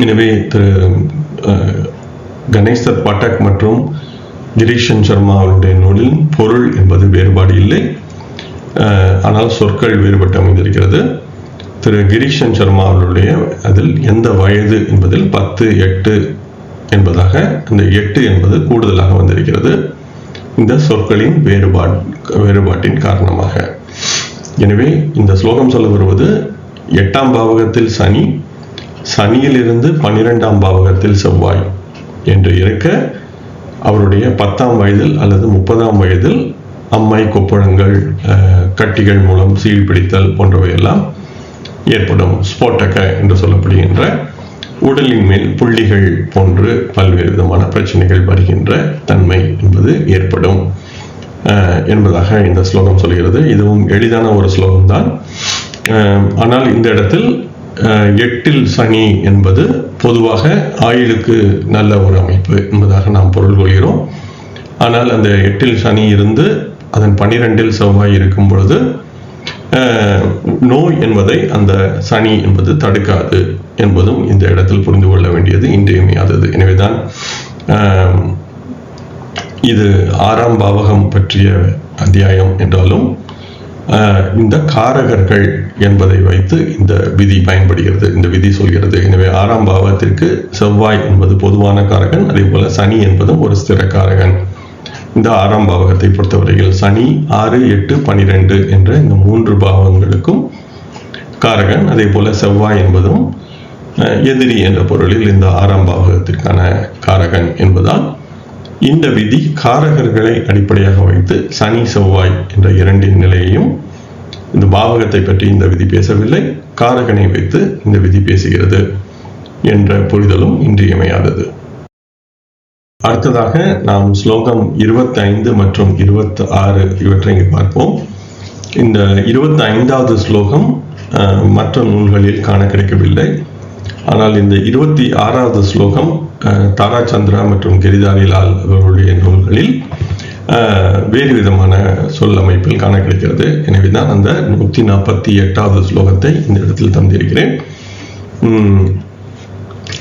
எனவே திரு கணேஷ் தத் பாட்டக் மற்றும் கிரீஷன் சர்மா அவருடைய நூலில் பொருள் என்பது வேறுபாடு இல்லை, ஆனால் சொற்கள் வேறுபட்டு அமைந்திருக்கிறது. திரு கிரீஷன் சர்மா அவர்களுடைய அதில் எந்த வயது என்பதில் 10, 8 என்பதாக, அந்த 8 என்பது கூடுதலாக வந்திருக்கிறது இந்த சொற்களின் வேறுபாட்டின் காரணமாக. எனவே இந்த ஸ்லோகம் சொல்ல வருவது 8ஆம் பாவகத்தில் சனி, சனியில் இருந்து 12ஆம் பாவகத்தில் செவ்வாய் என்று இருக்க அவருடைய 10ஆம் வயதில் அல்லது 30ஆம் வயதில் அம்மை, கொப்பளங்கள், கட்டிகள் மூலம் சீழ் பிடித்தல் போன்றவையெல்லாம் ஏற்படும். ஸ்போட்டக என்று சொல்லப்படுகின்ற உடலின் மேல் புள்ளிகள் போன்று பல்வேறு விதமான பிரச்சனைகள் வருகின்ற தன்மை என்பது ஏற்படும் என்பதாக இந்த ஸ்லோகம் சொல்கிறது. இதுவும் எளிதான ஒரு ஸ்லோகம்தான். ஆனால் இந்த இடத்தில் 8இல் சனி என்பது பொதுவாக ஆயுளுக்கு நல்ல ஒரு அமைப்பு என்பதாக நாம் பொருள் கொள்கிறோம். ஆனால் அந்த 8இல் சனி இருந்து அதன் 12இல் செவ்வாய் இருக்கும் பொழுது நோய் என்பதை அந்த சனி என்பது தடுக்காது என்பதும் இந்த இடத்தில் புரிந்து கொள்ள வேண்டியது இன்றியமையாதது. எனவேதான் இது 6ஆம் பாவகம் பற்றிய அத்தியாயம் என்றாலும் இந்த காரகர்கள் என்பதை வைத்து இந்த விதி பயன்படுகிறது, இந்த விதி சொல்கிறது. எனவே 6ஆம் பாவத்திற்கு செவ்வாய் என்பது பொதுவான காரகன், அதே போல சனி என்பதும் ஒரு ஸ்திர காரகன். இந்த 6ஆம் பாவகத்தை பொறுத்தவரையில் சனி 6, 8, 12 என்ற இந்த 3 பாவங்களுக்கும் காரகன். அதே போல செவ்வாய் என்பதும் எதிரி என்ற பொருளில் இந்த 6ஆம் பாவகத்திற்கான காரகன் என்பதால் இந்த விதி காரகர்களை அடிப்படையாக வைத்து சனி, செவ்வாய் என்ற 2 நிலையையும், இந்த பாவகத்தை பற்றி இந்த விதி பேசவில்லை, காரகனை வைத்து இந்த விதி பேசுகிறது என்ற புரிதலும் இன்றியமையாதது. அடுத்ததாக நாம் ஸ்லோகம் 25 மற்றும் 26 இவற்றை பார்ப்போம். இந்த 25வது ஸ்லோகம் மற்ற நூல்களில் காண கிடைக்கவில்லை. ஆனால் இந்த 26வது ஸ்லோகம் தாராச்சந்திரா மற்றும் கிரிதாரிலால் அவர்களுடைய நூல்களில் வேறு விதமான சொல் அமைப்பில் காண கிடைக்கிறது. எனவேதான் அந்த 148வது ஸ்லோகத்தை இந்த இடத்தில் தந்திருக்கிறேன்.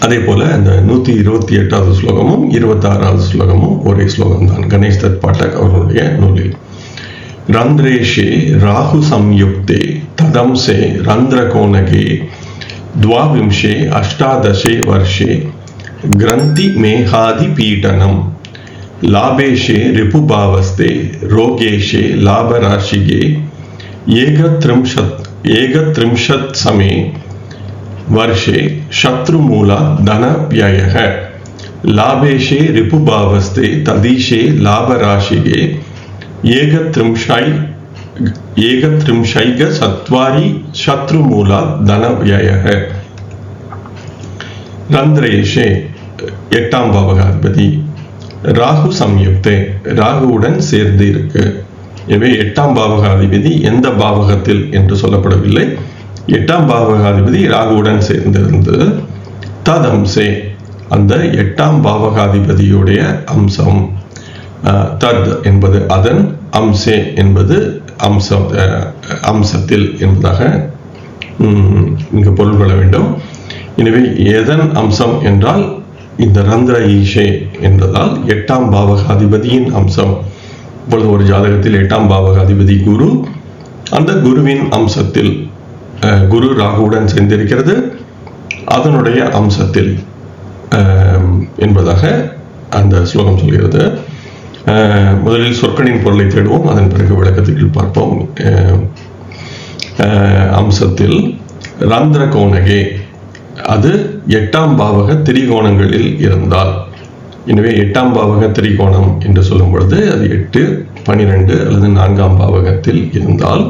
அதே போல அந்த 128வது ஸ்லோகமும் 26வது ஸ்லோகமும் ஒரே ஸ்லோகம் தான் கணேஷ் தத் பாட்டக் அவர்களுடைய நூலில். ரந்திரேஷே ராகு சம்யுக்தே ததம்சே ரந்திரகோணகே द्वाविंशे अष्टादशे वर्षे ग्रंथि मेहादि पीडनम लाभेशे रिपुभावस्ते रोगेशे लाभराशिगे एकत्रिंशत् समे वर्षे शत्रुमूला धन व्ययः लाभेशे रिपुभावस्ते तदीशे लाभराशिगे ஏகத்ரிம்ஷைக சத்வாரி சத்ரு மூலா தன வியயக. ரந்திரேஷே 8ஆம் பாவகாதிபதி ராகு சம்யுக்தே, ராகுவுடன் சேர்ந்து இருக்கு. எனவே 8ஆம் பாவகாதிபதி எந்த பாவகத்தில் என்று சொல்லப்படவில்லை. 8ஆம் பாவகாதிபதி ராகுவுடன் சேர்ந்திருந்து ததம்சே, அந்த 8ஆம் பாவகாதிபதியுடைய அம்சம், தத் என்பது அதன், அம்சே என்பது அம்சத்தில் என்பதாக இங்கு பொருள் கொள்ள வேண்டும். எனவே எதன் அம்சம் என்றால் இந்த ரந்திர ஈஷே என்பதால் 8ஆம் பாவகாதிபதியின் அம்சம். இப்பொழுது ஒரு ஜாதகத்தில் 8ஆம் பாவகாதிபதி குரு, அந்த குருவின் அம்சத்தில் குரு ராகுவுடன் சேர்ந்திருக்கிறது, அதனுடைய அம்சத்தில் என்பதாக அந்த ஸ்லோகம் சொல்கிறது. முதலில் சொற்களின் பொருளை தேடுவோம், அதன் பிறகு விளக்கத்துக்கு பார்ப்போம். அம்சத்தில் ரந்திர கோணகே, அது 8ஆம் பாவக திரிகோணங்களில் இருந்தால், எனவே 8ஆம் பாவக திரிகோணம் என்று சொல்லும் பொழுது அது 8, 12 அல்லது 4ஆம் பாவகத்தில் இருந்தால்,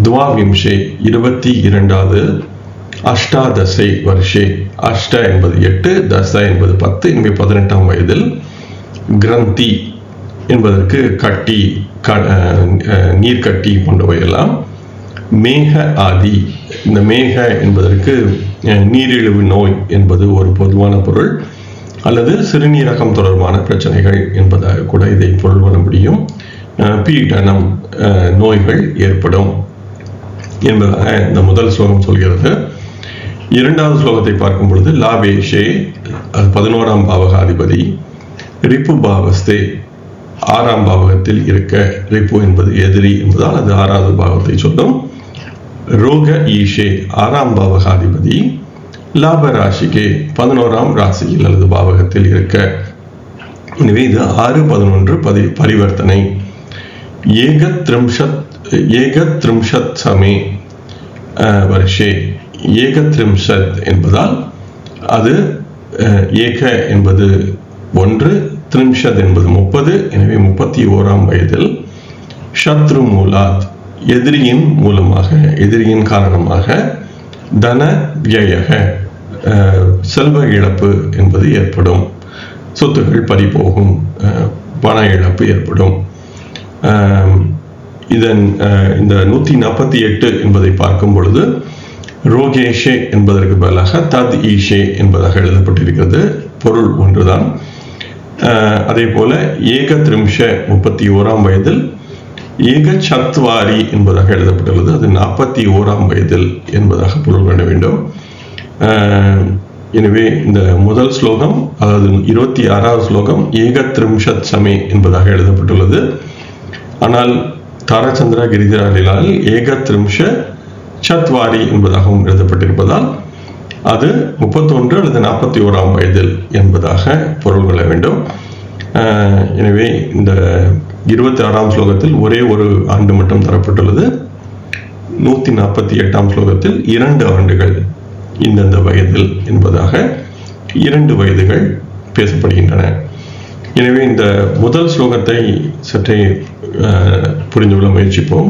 துவாவிம்சே 22வது அஷ்டாதசை வருஷே, அஷ்ட என்பது 8, தச என்பது 10, எனவே 18ஆம் வயதில், கிரந்தி என்பதற்கு கட்டி, நீர்க்கட்டி போன்றவை எல்லாம், மேக ஆதி, இந்த மேக என்பதற்கு நீரிழிவு நோய் என்பது ஒரு பொதுவான பொருள், அல்லது சிறுநீரகம் தொடர்பான பிரச்சனைகள் என்பதாக கூட இதை பொருள் கொள்ள முடியும். பீடனம், நோய்கள் ஏற்படும் என்பதாக இந்த முதல் ஸ்லோகம் சொல்கிறது. 2வது ஸ்லோகத்தை பார்க்கும் பொழுது லாபேஷே, 11ஆம் பாவகாதிபதி, ரிப்பு பாவஸ்தே, 6ஆம் பாவகத்தில் இருக்க, ரிப்பு என்பது எதிரி என்பதால் அது 6வது பாவத்தை சொல்லும். ரோக ஈஷே, 6ஆம் பாவகாதிபதி, லாப ராசிக்கே, 11ஆம் ராசியில் அல்லது பாவகத்தில் இருக்க. எனவே இது 6, 11 பரிவர்த்தனை. ஏகத்ரிம்ஷத் சமே வருஷே, ஏகத்ரிம்ஷத் என்பதால் அது ஏக என்பது 1, த்ரிம்ஷத் என்பது 30, எனவே 31ஆம் வயதில், சத்ரு மூலாத், எதிரியின் மூலமாக, எதிரியின் காரணமாக, தன வியயக, செல்வ இழப்பு என்பது ஏற்படும், சொத்துக்கள் பறிபோகும், பண இழப்பு ஏற்படும். இந்த 148 என்பதை பார்க்கும் பொழுது ரோகேஷே என்பதற்கு பதிலாக தத் ஈஷே என்பதாக எழுதப்பட்டிருக்கிறது, பொருள் ஒன்றுதான். அதே போல ஏகத்ரிம்ஷ 31ஆம் வயதில், ஏக சத்வாரி என்பதாக எழுதப்பட்டுள்ளது, அது 41ஆம் வயதில் என்பதாக பொருள் கொள்ள வேண்டும். எனவே இந்த முதல் ஸ்லோகம், அதாவது 26வது ஸ்லோகம் ஏகத்ரிம்ஷத் சமே என்பதாக எழுதப்பட்டுள்ளது. ஆனால் தாரச்சந்திர கிரிஜராலிலால் ஏகத்ரிம்ஷ சத்வாரி என்பதாகவும் எழுதப்பட்டிருப்பதால் அது 31 அல்லது 41ஆம் வயதில் என்பதாக பொருள் கொள்ள வேண்டும். எனவே இந்த 26ஆம் ஸ்லோகத்தில் ஒரே ஒரு ஆண்டு மட்டும் தரப்பட்டுள்ளது. 148ஆம் ஸ்லோகத்தில் 2 ஆண்டுகள் இந்தந்த வயதில் என்பதாக 2 வயதுகள் பேசப்படுகின்றன. எனவே இந்த முதல் ஸ்லோகத்தை சற்றே புரிந்து கொள்ள முயற்சிப்போம்.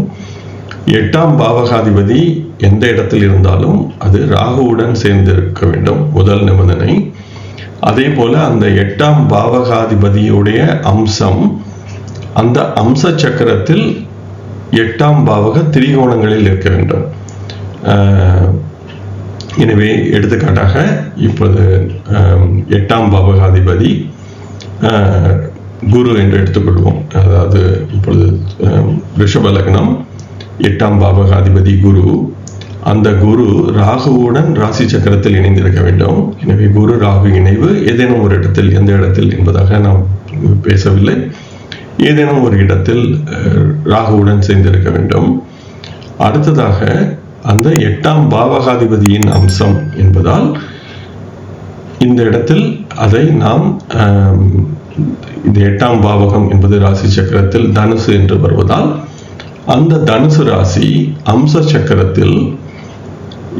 8ஆம் பாவகாதிபதி எந்த இடத்தில் இருந்தாலும் அது ராகுவுடன் சேர்ந்திருக்க வேண்டும், முதல் நிபந்தனை. அதே போல அந்த 8ஆம் பாவகாதிபதியுடைய அம்சம் அந்த அம்ச சக்கரத்தில் 8ஆம் பாவக திரிகோணங்களில் இருக்க வேண்டும். எனவே எடுத்துக்காட்டாக இப்பொழுது 8ஆம் பாவகாதிபதி குரு என்று எடுத்துக்கொள்வோம். அதாவது இப்பொழுது ரிஷப லக்னம், 8ஆம் பாவகாதிபதி குரு, அந்த குரு ராகுவுடன் ராசி சக்கரத்தில் இணைந்திருக்க வேண்டும். எனவே குரு ராகு இணைவு ஏதேனும் ஒரு இடத்தில், எந்த இடத்தில் என்பதாக நாம் பேசவில்லை, ஏதேனும் ஒரு இடத்தில் ராகுவுடன் சேர்ந்திருக்க வேண்டும். அடுத்ததாக அந்த 8ஆம் பாவகாதிபதியின் அம்சம் என்பதால் இந்த இடத்தில் அதை நாம் இந்த 8ஆம் பாவகம் என்பது ராசி சக்கரத்தில் தனுசு என்று வருவதால் அந்த தனுசு ராசி அம்ச சக்கரத்தில்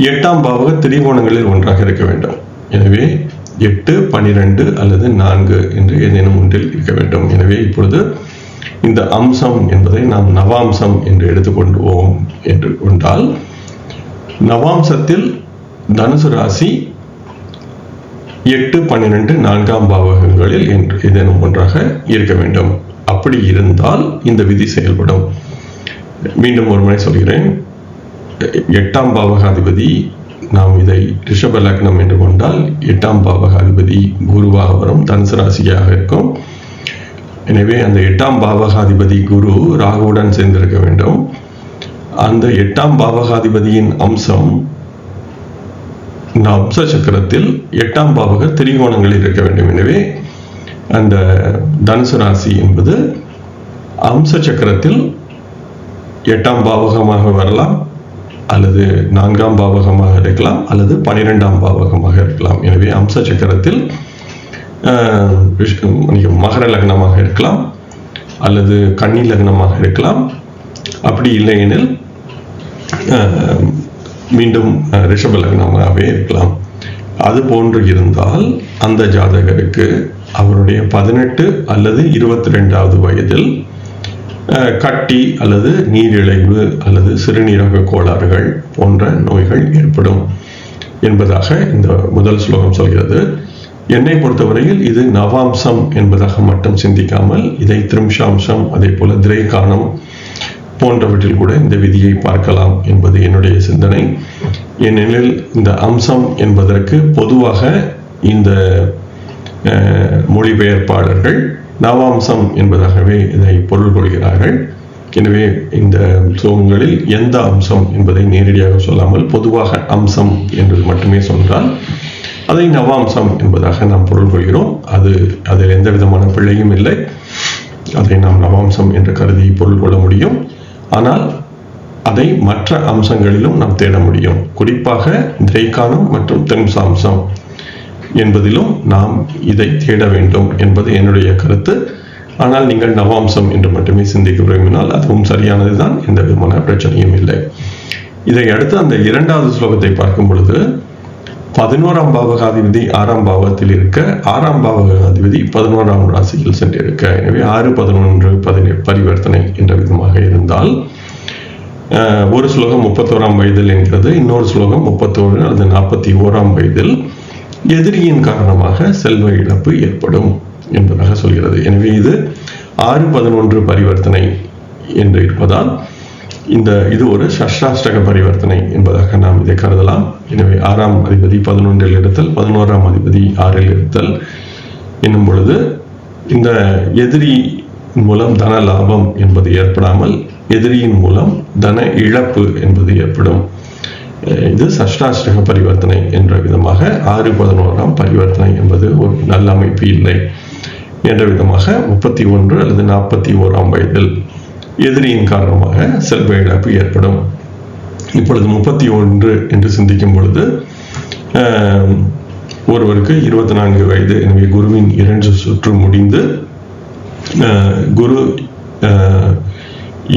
8ஆம் பாவக திரிகோணங்களில் ஒன்றாக இருக்க வேண்டும். எனவே 8, 12 அல்லது 4 என்று ஏதேனும் ஒன்றில் இருக்க வேண்டும். எனவே இப்பொழுது இந்த அம்சம் என்பதை நாம் நவாம்சம் என்று எடுத்துக்கொண்டுவோம் என்று கொண்டால், நவாம்சத்தில் தனுசு ராசி 8, 12 4ஆம் பாவகங்களில் ஏதேனும் ஒன்றாக இருக்க வேண்டும். அப்படி இருந்தால் இந்த விதி செயல்படும். மீண்டும் ஒரு முறை சொல்கிறேன். 8ஆம் பாவகாதிபதி, நாம் இதை ரிஷப லக்னம் என்று கொண்டால் 8ஆம் பாவகாதிபதி குருவாக வரும், தனுசு ராசியாக இருக்கும். எனவே அந்த 8ஆம் பாவகாதிபதி குரு ராகுவுடன் சேர்ந்திருக்க வேண்டும். அந்த 8ஆம் பாவகாதிபதியின் அம்சம் அம்ச சக்கரத்தில் 8ஆம் பாவக திரிகோணங்களில் இருக்க வேண்டும். எனவே அந்த தனுசு ராசி என்பது அம்ச சக்கரத்தில் 8ஆம் பாவகமாக வரலாம், அல்லது 4ஆம் பாவகமாக இருக்கலாம், அல்லது 12ஆம் பாவகமாக இருக்கலாம். எனவே அம்ச சக்கரத்தில் மகர லக்னமாக இருக்கலாம், அல்லது கன்னி லக்னமாக இருக்கலாம். அப்படி இல்லையெனில் மீண்டும் ரிஷப லக்னமாகவே இருக்கலாம். அது போன்று இருந்தால் அந்த ஜாதகருக்கு அவருடைய 18 அல்லது 22வது வயதில் கட்டி அல்லது நீரிழிவு அல்லது சிறுநீரக கோளாறுகள் போன்ற நோய்கள் ஏற்படும் என்பதாக இந்த முதல் ஸ்லோகம் சொல்கிறது. என்னை பொறுத்தவரையில் இது நவாம்சம் என்பதாக மட்டும் சிந்திக்காமல் இதை திரிம்சாம்சம், அதே போல திரைகானம் போன்றவற்றில் கூட இந்த விதியை பார்க்கலாம் என்பது என்னுடைய சிந்தனை. ஏனெனில் இந்த அம்சம் என்பதற்கு பொதுவாக இந்த மொழிபெயர்ப்பாளர்கள் நவாம்சம் என்பதாகவே இதை பொருள் கொள்கிறார்கள். எனவே இந்த ஸ்லோகங்களில் எந்த அம்சம் என்பதை நேரடியாக சொல்லாமல் பொதுவாக அம்சம் என்று மட்டுமே சொன்னால் அதை நவாம்சம் என்பதாக நாம் பொருள் கொள்கிறோம். அதில் எந்த விதமான பிழையும் இல்லை. அதை நாம் நவாம்சம் என்று கருதி பொருள் கொள்ள முடியும். ஆனால் அதை மற்ற அம்சங்களிலும் நாம் தேட முடியும். குறிப்பாக திரைகானம் மற்றும் திரிம்சாம்சம் என்பதிலும் நாம் இதை தேட வேண்டும் என்பது என்னுடைய கருத்து. ஆனால் நீங்கள் நவாம்சம் என்று மட்டுமே சிந்திக்க விரும்பினால் அதுவும் சரியானதுதான், எந்த விதமான பிரச்சனையும் இல்லை. இதை அடுத்து அந்த 2வது ஸ்லோகத்தை பார்க்கும் பொழுது 11ஆம் பாவகாதிபதி 6ஆம் பாவத்தில் இருக்க, 6ஆம் பாவகாதிபதி 11ஆம் ராசியில் சென்றிருக்க. எனவே 6, 11 பரிவர்த்தனை என்ற விதமாக இருந்தால் ஒரு ஸ்லோகம் 31ஆம் வயதில் என்கிறது, இன்னொரு ஸ்லோகம் 31 அல்லது 41ஆம் வயதில் எதிரியின் காரணமாக செல்வ இழப்பு ஏற்படும் என்பதாக சொல்கிறது. எனவே இது 6, 11 பரிவர்த்தனை என்று இருப்பதால் இது ஒரு சஷ்டாஷ்டக பரிவர்த்தனை என்பதாக நாம் இதை கருதலாம். எனவே 6ஆம் அதிபதி 11இல் இருத்தல், 11ஆம் அதிபதி 6இல் இருத்தல் என்னும் பொழுது இந்த எதிரி மூலம் தன லாபம் என்பது ஏற்படாமல் எதிரியின் மூலம் தன இழப்பு என்பது ஏற்படும். இது சஷ்டாஷ்டக பரிவர்த்தனை என்ற விதமாக 6, 11ஆம் பரிவர்த்தனை என்பது ஒரு நல்ல அமைப்பு இல்லை என்ற விதமாக 31 அல்லது 41ஆம் வயதில் எதிரியின் காரணமாக செல்வ இழப்பு ஏற்படும். இப்பொழுது 31 என்று சிந்திக்கும் பொழுது ஒருவருக்கு 24 வயது. எனவே குருவின் 2 சுற்று முடிந்து குரு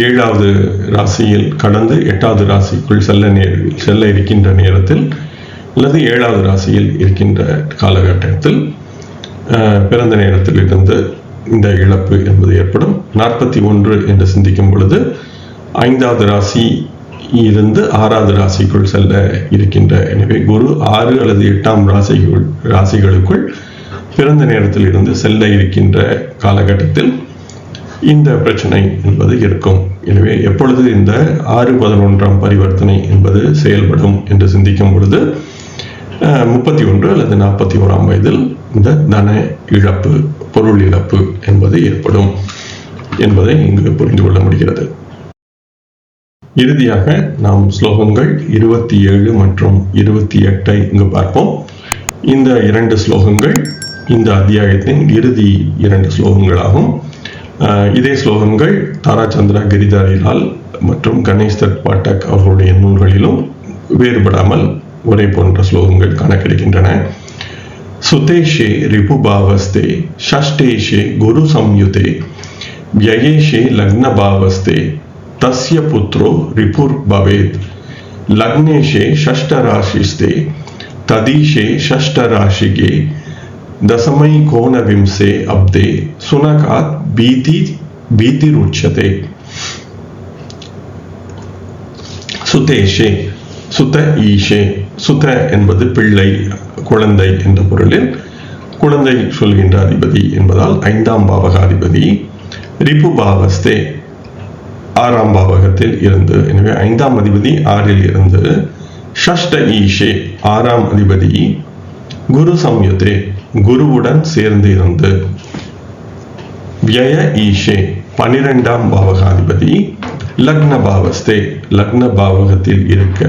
7வது ராசியில் கடந்து 8வது ராசிக்குள் செல்ல இருக்கின்ற நேரத்தில் அல்லது 7வது ராசியில் இருக்கின்ற காலகட்டத்தில் பிறந்த நேரத்தில் இருந்து இந்த இழப்பு என்பது ஏற்படும். 41 என்று சிந்திக்கும் பொழுது 5வது ராசி இருந்து 6வது ராசிக்குள் செல்ல இருக்கின்ற, எனவே குரு 6 அல்லது 8ஆம் ராசிகளுக்குள் பிறந்த நேரத்தில் இருந்து செல்ல இருக்கின்ற காலகட்டத்தில் இந்த பிரச்சனை என்பது இருக்கும். எனவே எப்பொழுது இந்த 6, 11ஆம் பரிவர்த்தனை என்பது செயல்படும் என்று சிந்திக்கும் பொழுது 31 அல்லது 41ஆம் வயதில் இந்த தன இழப்பு, பொருள் இழப்பு என்பது ஏற்படும் என்பதை இங்கு புரிந்து கொள்ள முடிகிறது. இறுதியாக நாம் ஸ்லோகங்கள் 27 மற்றும் 28 இங்கு பார்ப்போம். இந்த 2 ஸ்லோகங்கள் இந்த அத்தியாயத்தின் இறுதி 2 ஸ்லோகங்களாகும். இதே ஸ்லோகங்கள் தாராச்சந்திரா கிரிதாரிலால் மற்றும் கணேஷ் தத் பாட்டக் அவர்களுடைய நூல்களிலும் வேறுபடாமல் ஒரே போன்ற ஸ்லோகங்கள் காண கிடைக்கின்றன. சுதேஷே ரிபுபாவஸ்தே ஷஷ்டேஷே குரு சம்யுதே வியயேஷே லக்னபாவஸ்தே தஸ்ய புத்ரோ ரிபுர் பவேத் லக்னேஷே ஷஷ்டராசிஸ்தே ததீஷே ஷஷ்டராசிகே தசமை கோணவிம்சே அப்தே சுனகாத் பீதி பீதிருட்சதே. சுதேஷே, சுத ஈஷே. சுத என்பது பிள்ளை, குழந்தை என்ற பொருளில் குழந்தை சொல்கின்ற அதிபதி என்பதால் 5ஆம் பாவகாதிபதி. ரிபு பாவஸ்தே, 6ஆம் பாவகத்தில் இருந்து. எனவே 5ஆம் அதிபதி 6இல் இருந்து. ஷஷ்ட ஈஷே, 6ஆம் அதிபதி. குரு சம்யுதே, குருவுடன் சேர்ந்து இருந்து. வியய ஈஷே, 12ஆம் பாவகாதிபதி. லக்ன பாவஸ்தே, லக்ன பாவகத்தில் இருக்க.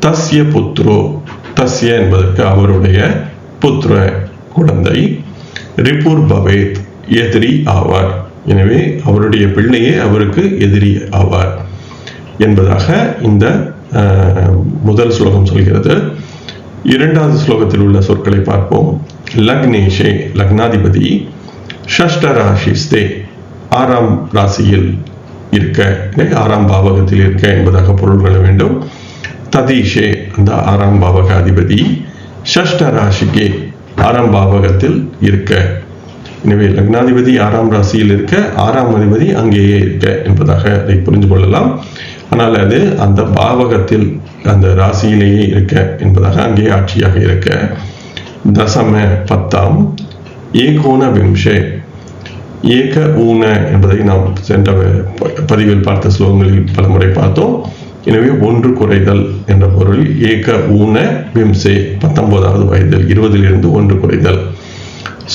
தஸ்ய புத்ரோ, தஸ்ய என்பதற்கு அவருடைய, புத்திர குழந்தை. ரிபுர் பவேத், எதிரி ஆவார். எனவே அவருடைய பிள்ளையே அவருக்கு எதிரி ஆவார் என்பதாக இந்த முதல் ஸ்லோகம் சொல்கிறது. 2வது ஸ்லோகத்தில் உள்ள சொற்களை பார்ப்போம். லக்னேஷே, லக்னாதிபதி. ஷஷ்ட ராசிஸ்தே, 6ஆம் ராசியில் இருக்க, 6ஆம் பாவகத்தில் இருக்க என்பதாக பொருள் கொள்ள வேண்டும். ததீஷே, அந்த 6ஆம் பாவக அதிபதி. ஷஷ்ட ராசிக்கே, 6ஆம் பாவகத்தில் இருக்க. எனவே லக்னாதிபதி 6ஆம் ராசியில் இருக்க, 6ஆம் அதிபதி அங்கேயே இருக்க என்பதாக அதை புரிந்து கொள்ளலாம். ஆனால் அது அந்த பாவகத்தில், அந்த ராசியிலேயே இருக்க என்பதாக, அங்கே ஆட்சியாக இருக்க. தசம 10ஆம். ஏகோன விம்சே, ஏக ஊன என்பதை நாம் சென்ற பதிவில் பார்த்த ஸ்லோகங்களில் பல முறை பார்த்தோம். எனவே ஒன்று குறைதல் என்ற பொருள். ஏக ஊன விம்சே, 19வது வயதில், 20லிருந்து ஒன்று குறைதல்.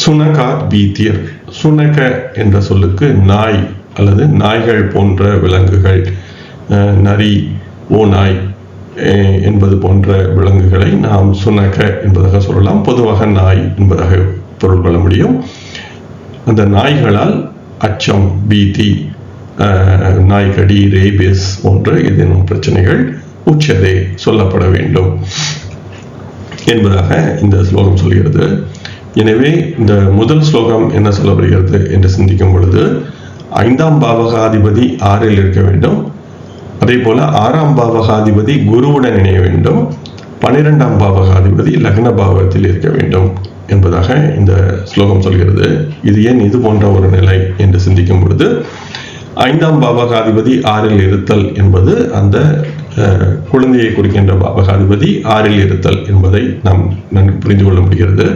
சுனகா பீத்தியர், சுனக என்ற சொல்லுக்கு நாய் அல்லது நாய்கள் போன்ற விலங்குகள், நரி, ஓநாய் என்பது போன்ற விலங்குகளை நாம் சுனக என்பதாக சொல்லலாம். பொதுவாக நாய் என்பதாக பொருள் கொள்ள முடியும். அந்த நாய்களால் அச்சம், பீதி, நாய்கடி, ரேபிஸ் போன்ற ஏதேனும் பிரச்சனைகள் உச்சதே சொல்லப்பட வேண்டும் என்பதாக இந்த ஸ்லோகம் சொல்கிறது. எனவே இந்த முதல் ஸ்லோகம் என்ன சொல்லப்படுகிறது என்று சிந்திக்கும் பொழுது, 5ஆம் பாவகாதிபதி 6இல் இருக்க வேண்டும். அதே போல 6ஆம் பாவகாதிபதி குருவுடன் இணைய வேண்டும். 12ஆம் பாவகாதிபதி லக்ன பாவகத்தில் இருக்க வேண்டும் என்பதாக இந்த ஸ்லோகம் சொல்கிறது. இது ஏன் இது போன்ற ஒரு நிலை என்று சிந்திக்கும் பொழுது, 5ஆம் பாவகாதிபதி 6இல் இருத்தல் என்பது அந்த குழந்தையை குறிக்கின்ற பாவகாதிபதி 6இல் இருத்தல் என்பதை நாம் நன்கு புரிந்து கொள்ள முடிகிறது.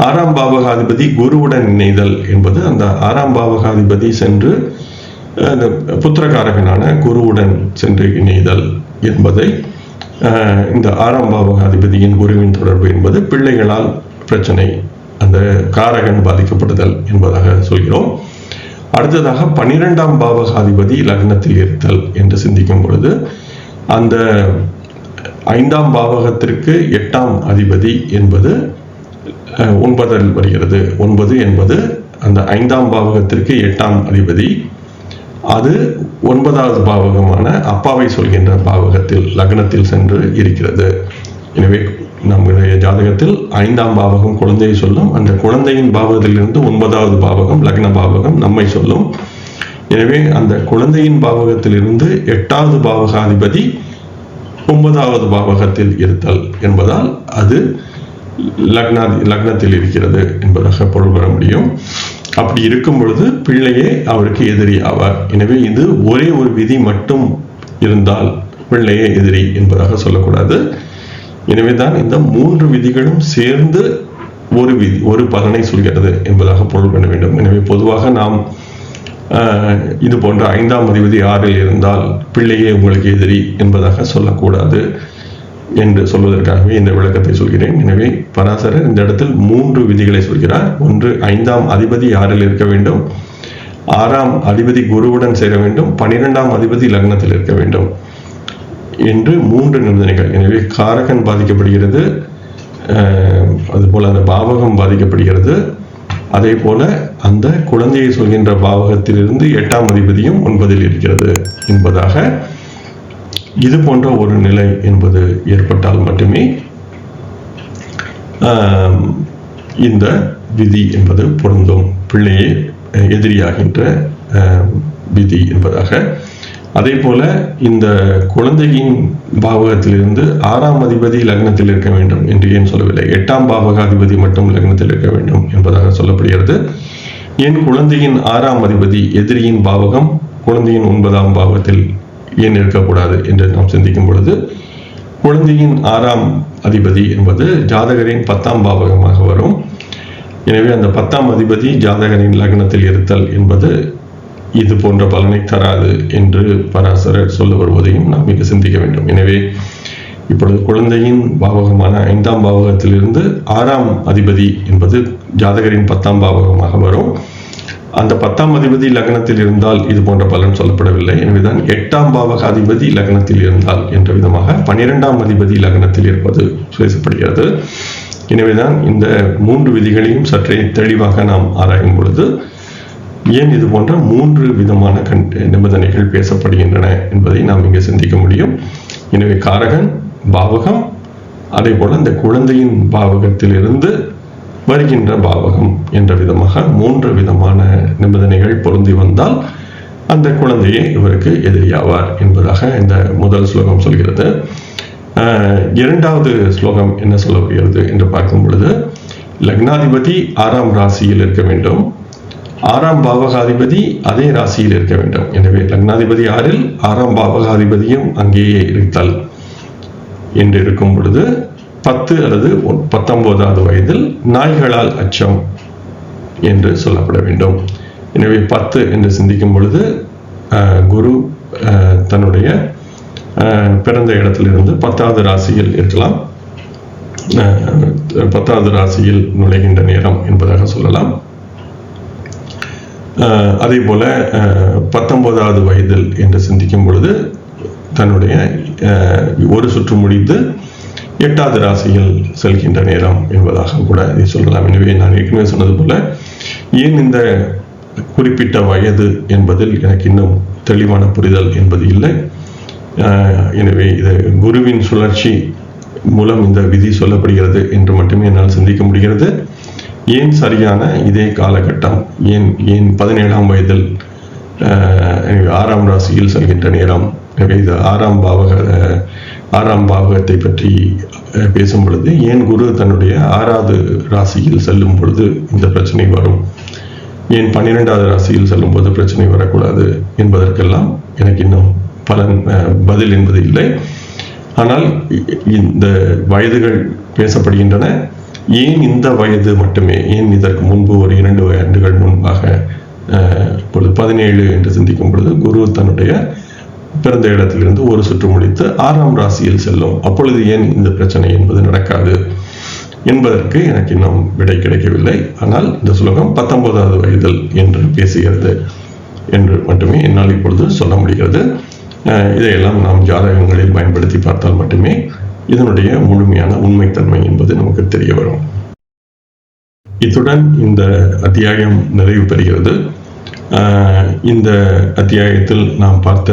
6ஆம் பாவகாதிபதி குருவுடன் இணைதல் என்பது அந்த 6ஆம் பாவகாதிபதி சென்று புத்திரகாரகனான குருவுடன் சென்று இணைதல் என்பதை, இந்த 6ஆம் பாவகாதிபதியின் குருவின் தொடர்பு என்பது பிள்ளைகளால் பிரச்சனை, அந்த காரகன் பாதிக்கப்படுதல் என்பதாக சொல்கிறோம். அடுத்ததாக 12ஆம் பாவகாதிபதி லக்னத்தில் இருத்தல் என்று சிந்திக்கும் பொழுது, அந்த 5ஆம் பாவகத்திற்கு 8ஆம் அதிபதி என்பது 9இல் வருகிறது. 9 என்பது அந்த 5ஆம் பாவகத்திற்கு 8ஆம் அதிபதி. அது 9வது பாவகமான அப்பாவை சொல்கின்ற பாவகத்தில், லக்னத்தில் சென்று இருக்கிறது. எனவே நம்முடைய ஜாதகத்தில் 5ஆம் பாவகம் குழந்தையை சொல்லும். அந்த குழந்தையின் பாவகத்திலிருந்து 9வது பாவகம் லக்ன பாவகம் நம்மை சொல்லும். எனவே அந்த குழந்தையின் பாவகத்திலிருந்து 8வது பாவகாதிபதி 9வது பாவகத்தில் இருத்தல் என்பதால் அது லக்னத்தில் இருக்கிறது என்பதாக பொருள் பெற முடியும். அப்படி இருக்கும் பொழுது பிள்ளையே அவருக்கு எதிரி ஆவார். எனவே இது ஒரே ஒரு விதி மட்டும் இருந்தால் பிள்ளையே எதிரி என்பதாக சொல்லக்கூடாது. எனவேதான் இந்த 3 விதிகளும் சேர்ந்து ஒரு விதி, ஒரு பலனை சொல்கிறது என்பதாக பொருள் பண்ண வேண்டும். எனவே பொதுவாக நாம் இது போன்ற 5ஆம் அதிபதி 6இல் இருந்தால் பிள்ளையே உங்களுக்கு எதிரி என்பதாக சொல்லக்கூடாது என்று சொல்வதற்காகவே இந்த விளக்கத்தை சொல்கிறேன். எனவே பராசரர் இந்த இடத்தில் 3 விதிகளை சொல்கிறார். ஒன்று, 5ஆம் அதிபதி 6இல் இருக்க வேண்டும். 6ஆம் அதிபதி குருவுடன் சேர வேண்டும். 12ஆம் அதிபதி லக்னத்தில் இருக்க வேண்டும் என்று 3 நிபந்தனைகள். எனவே காரகன் பாதிக்கப்படுகிறது, அதுபோல அந்த பாவகம் பாதிக்கப்படுகிறது, அதே போல அந்த குழந்தையை சொல்கின்ற பாவகத்திலிருந்து 8ஆம் அதிபதியும் 9இல் இருக்கிறது என்பதாக இது போன்ற ஒரு நிலை என்பது ஏற்பட்டால் மட்டுமே இந்த விதி என்பது பொருந்தும். பிள்ளையே எதிரியாகின்ற விதி என்பதாக. அதே போல இந்த குழந்தையின் பாவகத்திலிருந்து 6ஆம் அதிபதி லக்னத்தில் இருக்க வேண்டும் என்று ஏன் சொல்லவில்லை, 8ஆம் பாவகாதிபதி மட்டும் லக்னத்தில் இருக்க வேண்டும் என்பதாக சொல்லப்படுகிறது. ஏன் குழந்தையின் 6ஆம் அதிபதி எதிரியின் பாவகம் குழந்தையின் 9ஆம் பாவத்தில் ஏன் இருக்கக்கூடாது என்று நாம் சிந்திக்கும் பொழுது, குழந்தையின் 6ஆம் அதிபதி என்பது ஜாதகரின் 10ஆம் பாவகமாக வரும். எனவே அந்த 10ஆம் அதிபதி ஜாதகரின் லக்னத்தில் இருத்தல் என்பது இது போன்ற பலனை தராது என்று பராசரர் சொல்ல வருவதையும் நாம் இங்கு சிந்திக்க வேண்டும். எனவே இப்பொழுது குழந்தையின் பாவகமான 5ஆம் பாவகத்திலிருந்து 6ஆம் அதிபதி என்பது ஜாதகரின் 10ஆம் பாவகமாக வரும். அந்த 10ஆம் அதிபதி லக்னத்தில் இருந்தால் இது போன்ற பலன் சொல்லப்படவில்லை. எனவேதான் 8ஆம் பாவக அதிபதி லக்னத்தில் இருந்தால் என்ற விதமாக 12ஆம் அதிபதி லக்னத்தில் இருப்பது பேசப்படுகிறது. எனவேதான் இந்த 3 விதிகளையும் சற்றே தெளிவாக நாம் ஆராயும் பொழுது ஏன் இது போன்ற 3 விதமான நிபந்தனைகள் பேசப்படுகின்றன என்பதை நாம் இங்கு சிந்திக்க முடியும். எனவே காரகன், பாவகம், அதே போல இந்த குழந்தையின் பாவகத்திலிருந்து வருகின்ற பாவகம் என்ற விதமாக 3 விதமான நிபந்தனைகள் பொருந்தி வந்தால் அந்த குழந்தையே இவருக்கு எதிரியாவார் என்பதாக இந்த முதல் ஸ்லோகம் சொல்கிறது. 2வது ஸ்லோகம் என்ன சொல்ல வருகிறது என்று பார்க்கும் பொழுது, லக்னாதிபதி 6ஆம் ராசியில் இருக்க வேண்டும், 6ஆம் பாவகாதிபதி அதே ராசியில் இருக்க வேண்டும். எனவே லக்னாதிபதி 6இல் 6ஆம் பாவகாதிபதியும் அங்கேயே இருத்தல் என்று இருக்கும் பொழுது 10 அல்லது 19வது வயதில் நாய்களால் அச்சம் என்று சொல்லப்பட வேண்டும். எனவே 10 என்று சிந்திக்கும் பொழுது குரு தன்னுடைய பிறந்த இடத்திலிருந்து 10வது ராசியில் இருக்கலாம், 10வது ராசியில் நுழைகின்ற நேரம் என்பதாக சொல்லலாம். அதே போல 19வது வயதில் என்று சிந்திக்கும் பொழுது தன்னுடைய ஒரு சுற்று முடித்து 8வது ராசியில் செல்கின்ற நேரம் என்பதாக கூட இதை சொல்லலாம். எனவே நான் ஏற்கனவே சொன்னது போல ஏன் இந்த குறிப்பிட்ட வயது என்பதில் எனக்கு இன்னும் தெளிவான புரிதல் என்பது இல்லை. எனவே இது குருவின் சுழற்சி மூலம் இந்த விதி சொல்லப்படுகிறது என்று மட்டுமே என்னால் சிந்திக்க முடிகிறது. ஏன் சரியான இதே காலகட்டம், ஏன் 17ஆம் வயதில் 6ஆம் ராசியில் செல்கின்ற நேரம்? எனவே இது 6ஆம் பாவகத்தை பற்றி பேசும் பொழுது ஏன் குரு தன்னுடைய 6வது ராசியில் செல்லும் பொழுது இந்த பிரச்சனை வரும், ஏன் 12வது ராசியில் செல்லும் போது பிரச்சனை வரக்கூடாது என்பதற்கெல்லாம் எனக்கு இன்னும் பதில் என்பது இல்லை. ஆனால் இந்த வயதுகள் பேசப்படுகின்றன. ஏன் இந்த வயது மட்டுமே, ஏன் இதற்கு முன்பு ஒரு 2 ஆண்டுகள் முன்பாக இப்பொழுது 17 என்று சிந்திக்கும் பொழுது குரு தன்னுடைய பிறந்த இடத்திலிருந்து ஒரு சுற்று முடித்து 6ஆம் ராசியில் செல்லும், அப்பொழுது ஏன் இந்த பிரச்சனை என்பது நடக்காது என்பதற்கு எனக்கு இன்னும் விடை கிடைக்கவில்லை. ஆனால் இந்த சுலோகம் 19வது வயதில் என்று பேசுகிறது என்று மட்டுமே என்னால் இப்பொழுது சொல்ல முடிகிறது. இதையெல்லாம் நாம் ஜாதகங்களில் பயன்படுத்தி பார்த்தால் மட்டுமே இதனுடைய முழுமையான உண்மைத்தன்மை என்பது நமக்கு தெரிய வரும். இத்துடன் இந்த அத்தியாயம் நிறைவு பெறுகிறது. இந்த அத்தியாயத்தில் நாம் பார்த்த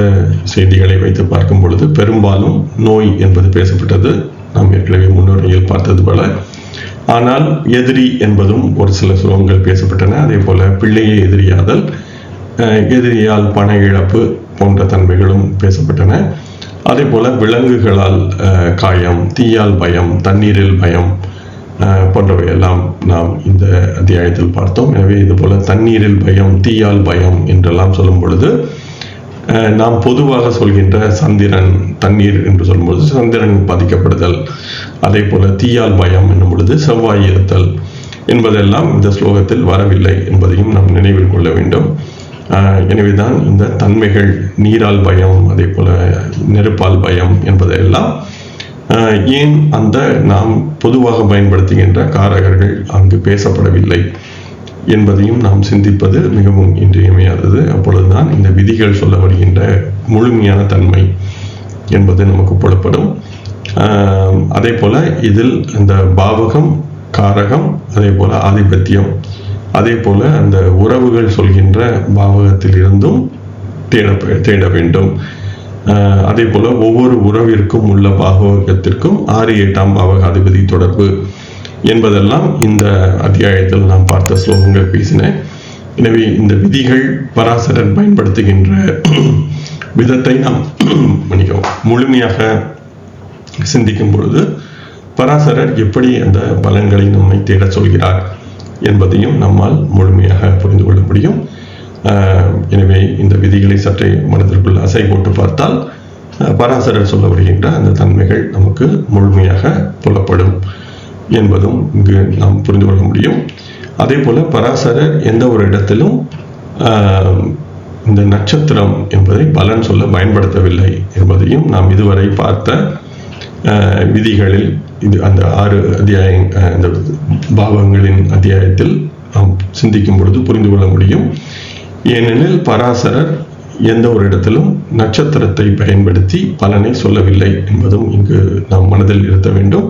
செய்திகளை வைத்து பார்க்கும் பொழுது பெரும்பாலும் நோய் என்பது பேசப்பட்டது, நாம் ஏற்கனவே முன்னுரையில் பார்த்தது போல. ஆனால் எதிரி என்பதும் ஒரு சில சுலோகங்கள் பேசப்பட்டன. அதே போல பிள்ளையை எதிரியாதல், எதிரியால் பண இழப்பு போன்ற தன்மைகளும் பேசப்பட்டன. அதே போல விலங்குகளால் காயம், தீயால் பயம், தண்ணீரில் பயம் போன்றவையெல்லாம் நாம் இந்த அத்தியாயத்தில் பார்த்தோம். எனவே இது போல தண்ணீரில் பயம், தீயால் பயம் என்றெல்லாம் சொல்லும் பொழுது நாம் பொதுவாக சொல்கின்ற சந்திரன், தண்ணீர் என்று சொல்லும்பொழுது சந்திரன் பாதிக்கப்படுதல், அதே போல தீயால் பயம் என்னும் பொழுது செவ்வாய் இருத்தல் என்பதெல்லாம் இந்த ஸ்லோகத்தில் வரவில்லை என்பதையும் நாம் நினைவில் கொள்ள வேண்டும். எனவேதான் இந்த தன்மைகள், நீரால் பயம், அதே போல நெருப்பால் பயம் என்பதையெல்லாம் ஏன் அந்த நாம் பொதுவாக பயன்படுத்துகின்ற காரகர்கள் அங்கு பேசப்படவில்லை என்பதையும் நாம் சிந்திப்பது மிகவும் இன்றியமையாதது. அப்பொழுதுதான் இந்த விதிகள் சொல்ல வருகின்ற முழுமையான தன்மை என்பது நமக்கு புலப்படும். அதே போல இதில் இந்த பாவகம், காரகம், அதே போல ஆதிபத்தியம், அதே போல அந்த உறவுகள் சொல்கின்ற பாவகத்தில் இருந்தும் தேட வேண்டும். அதே போல ஒவ்வொரு உறவிற்கும் உள்ள பாவகத்திற்கும் 6, 8ஆம் பாவகாதிபதி தொடர்பு என்பதெல்லாம் இந்த அத்தியாயத்தில் நாம் பார்த்த ஸ்லோகங்கள் பேசின. எனவே இந்த விதிகள் பராசரர் பயன்படுத்துகின்ற விதத்தை நாம் முழுமையாக சிந்திக்கும் பொழுது பராசரர் எப்படி அந்த பலன்களை நம்மை தேட சொல்கிறார் என்பதையும் நம்மால் முழுமையாக புரிந்து கொள்ள முடியும். எனவே இந்த விதிகளை சற்றே மனதிற்குள் அசை போட்டு பார்த்தால் பராசரர் சொல்ல வருகின்ற அந்த தன்மைகள் நமக்கு முழுமையாக புலப்படும் என்பதும் இங்கு நாம் புரிந்து கொள்ள முடியும். அதே போல பராசரர் எந்த ஒரு இடத்திலும் இந்த நட்சத்திரம் என்பதை பலன் சொல்ல பயன்படுத்தவில்லை என்பதையும் நாம் இதுவரை பார்த்த விதிகளில் இது அந்த 6 அத்தியாயம் அந்த பாவங்களின் அத்தியாயத்தில் நாம் சிந்திக்கும் பொழுது புரிந்து கொள்ள முடியும். ஏனெனில் பராசரர் எந்த ஒரு இடத்திலும் நட்சத்திரத்தை பயன்படுத்தி பலனை சொல்லவில்லை என்பதும் இங்கு நாம் மனதில் இருத்த வேண்டும்.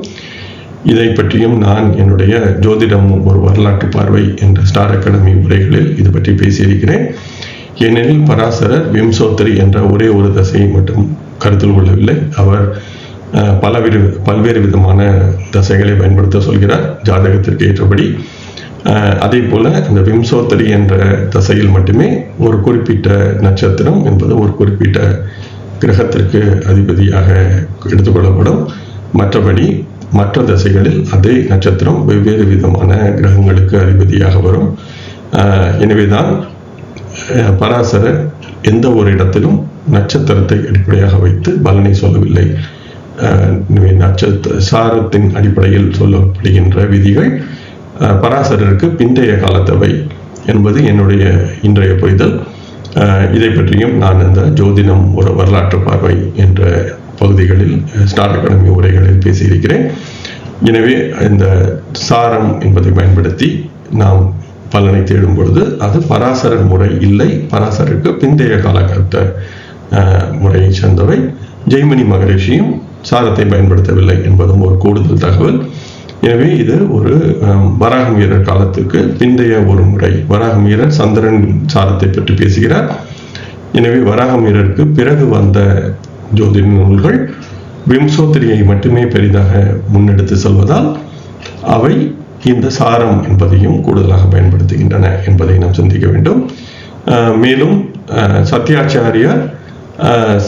இதை பற்றியும் நான் என்னுடைய ஜோதிடம் ஒரு வரலாற்று பார்வை என்ற ஸ்டார் அகாடமி உரைகளில் இது பற்றி பேசியிருக்கிறேன். ஏனெனில் பராசரர் விம்சோத்தரி என்ற ஒரே ஒரு தசையை மட்டும் கருத்தில் கொள்ளவில்லை. அவர் பல்வேறு விதமான தசைகளை பயன்படுத்த சொல்கிறார் ஜாதகத்திற்கு ஏற்றபடி. அதே போல அந்த விம்சோத்தரி என்ற தசையில் மட்டுமே ஒரு குறிப்பிட்ட நட்சத்திரம் என்பது ஒரு குறிப்பிட்ட கிரகத்திற்கு அதிபதியாக எடுத்துக்கொள்ளப்படும். மற்றபடி மற்ற தசைகளில் அதே நட்சத்திரம் வெவ்வேறு விதமான கிரகங்களுக்கு அதிபதியாக வரும். எனவேதான் பராசரர் எந்த ஒரு இடத்திலும் நட்சத்திரத்தை அடிப்படையாக வைத்து பலனை சொல்லவில்லை. சாரத்தின் அடிப்படையில் சொல்லப்படுகின்ற விதிகள் பராசரருக்கு பிந்தைய காலத்தவை என்பது என்னுடைய இன்றைய புரிதல். இதை பற்றியும் நான் இந்த ஜோதிடம் ஒரு வரலாற்று பார்வை என்ற பகுதிகளில் ஸ்டார் அகாடமி உரைகளில் பேசியிருக்கிறேன். எனவே இந்த சாரம் என்பதை பயன்படுத்தி நாம் பலனை தேடும் பொழுது அது பராசரர் முறை இல்லை, பராசரருக்கு பிந்தைய காலகட்ட முறையை சேர்ந்தவை. ஜெய்மினி மகரிஷியும் சாரத்தை பயன்படுத்தவில்லை என்பதும் ஒரு கூடுதல் தகவல். எனவே இது ஒரு வராகமீரர் காலத்துக்கு பிந்தைய ஒரு முறை. வராகமீரர் சந்திரன் சாரத்தை பற்றி பேசுகிறார். எனவே வராகமீரருக்கு பிறகு வந்த ஜோதிட நூல்கள் விம்சோத்தரியை மட்டுமே பெரிதாக முன்னெடுத்து செல்வதால் அவை இந்த சாரம் என்பதையும் கூடுதலாக பயன்படுத்துகின்றன என்பதை நாம் சிந்திக்க வேண்டும். மேலும் சத்யாச்சாரியார்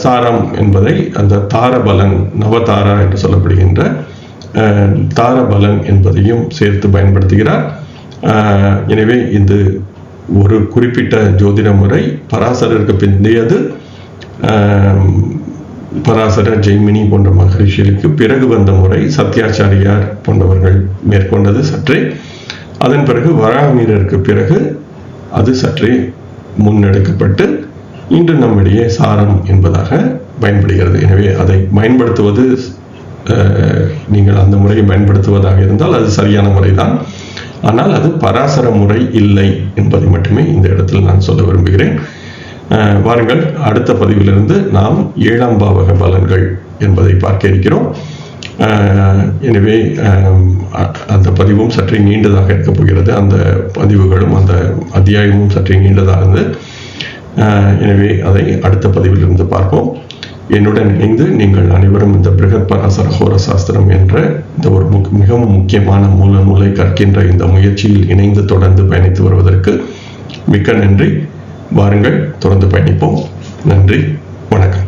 சாரம் என்பதை அந்த தாரபலன், நவதாரா என்று சொல்லப்படுகின்ற தாரபலன் என்பதையும் சேர்த்து பயன்படுத்துகிறார். எனவே இது ஒரு குறிப்பிட்ட ஜோதிட முறை பராசரருக்கு பிந்தையது. பராசரர், ஜெய்மினி போன்ற மகரிஷிகளுக்கு பிறகு வந்த முறை சத்யாச்சாரியார் போன்றவர்கள் மேற்கொண்டது சற்றே. அதன் பிறகு வராகமீரருக்கு பிறகு அது சற்றே முன்னெடுக்கப்பட்டு இன்று நம்மிடையே சாரம் என்பதாக பயன்படுகிறது. எனவே அதை பயன்படுத்துவது, நீங்கள் அந்த முறையை பயன்படுத்துவதாக இருந்தால் அது சரியான முறைதான். ஆனால் அது பராசர முறை இல்லை என்பதை மட்டுமே இந்த இடத்தில் நான் சொல்ல விரும்புகிறேன். வாருங்கள், அடுத்த பதிவிலிருந்து நாம் 7ஆம் பாவக பலன்கள் என்பதை பார்க்க இருக்கிறோம். எனவே அந்த பதிவும் சற்றே நீண்டதாக இருக்கப் போகிறது. அந்த பதிவுகளும் அந்த அத்தியாயமும் சற்றே நீண்டதாக. எனவே அதை அடுத்த பதிவிலிருந்து பார்ப்போம். என்னுடன் இணைந்து நீங்கள் அனைவரும் இந்த பிருகத் பராசர ஹோர சாஸ்திரம் என்ற இந்த ஒரு மிகவும் முக்கியமான மூல நூலை கற்கின்ற இந்த முயற்சியில் இணைந்து தொடர்ந்து பயணித்து வருவதற்கு மிக்க நன்றி. வாருங்கள், தொடர்ந்து பயணிப்போம். நன்றி, வணக்கம்.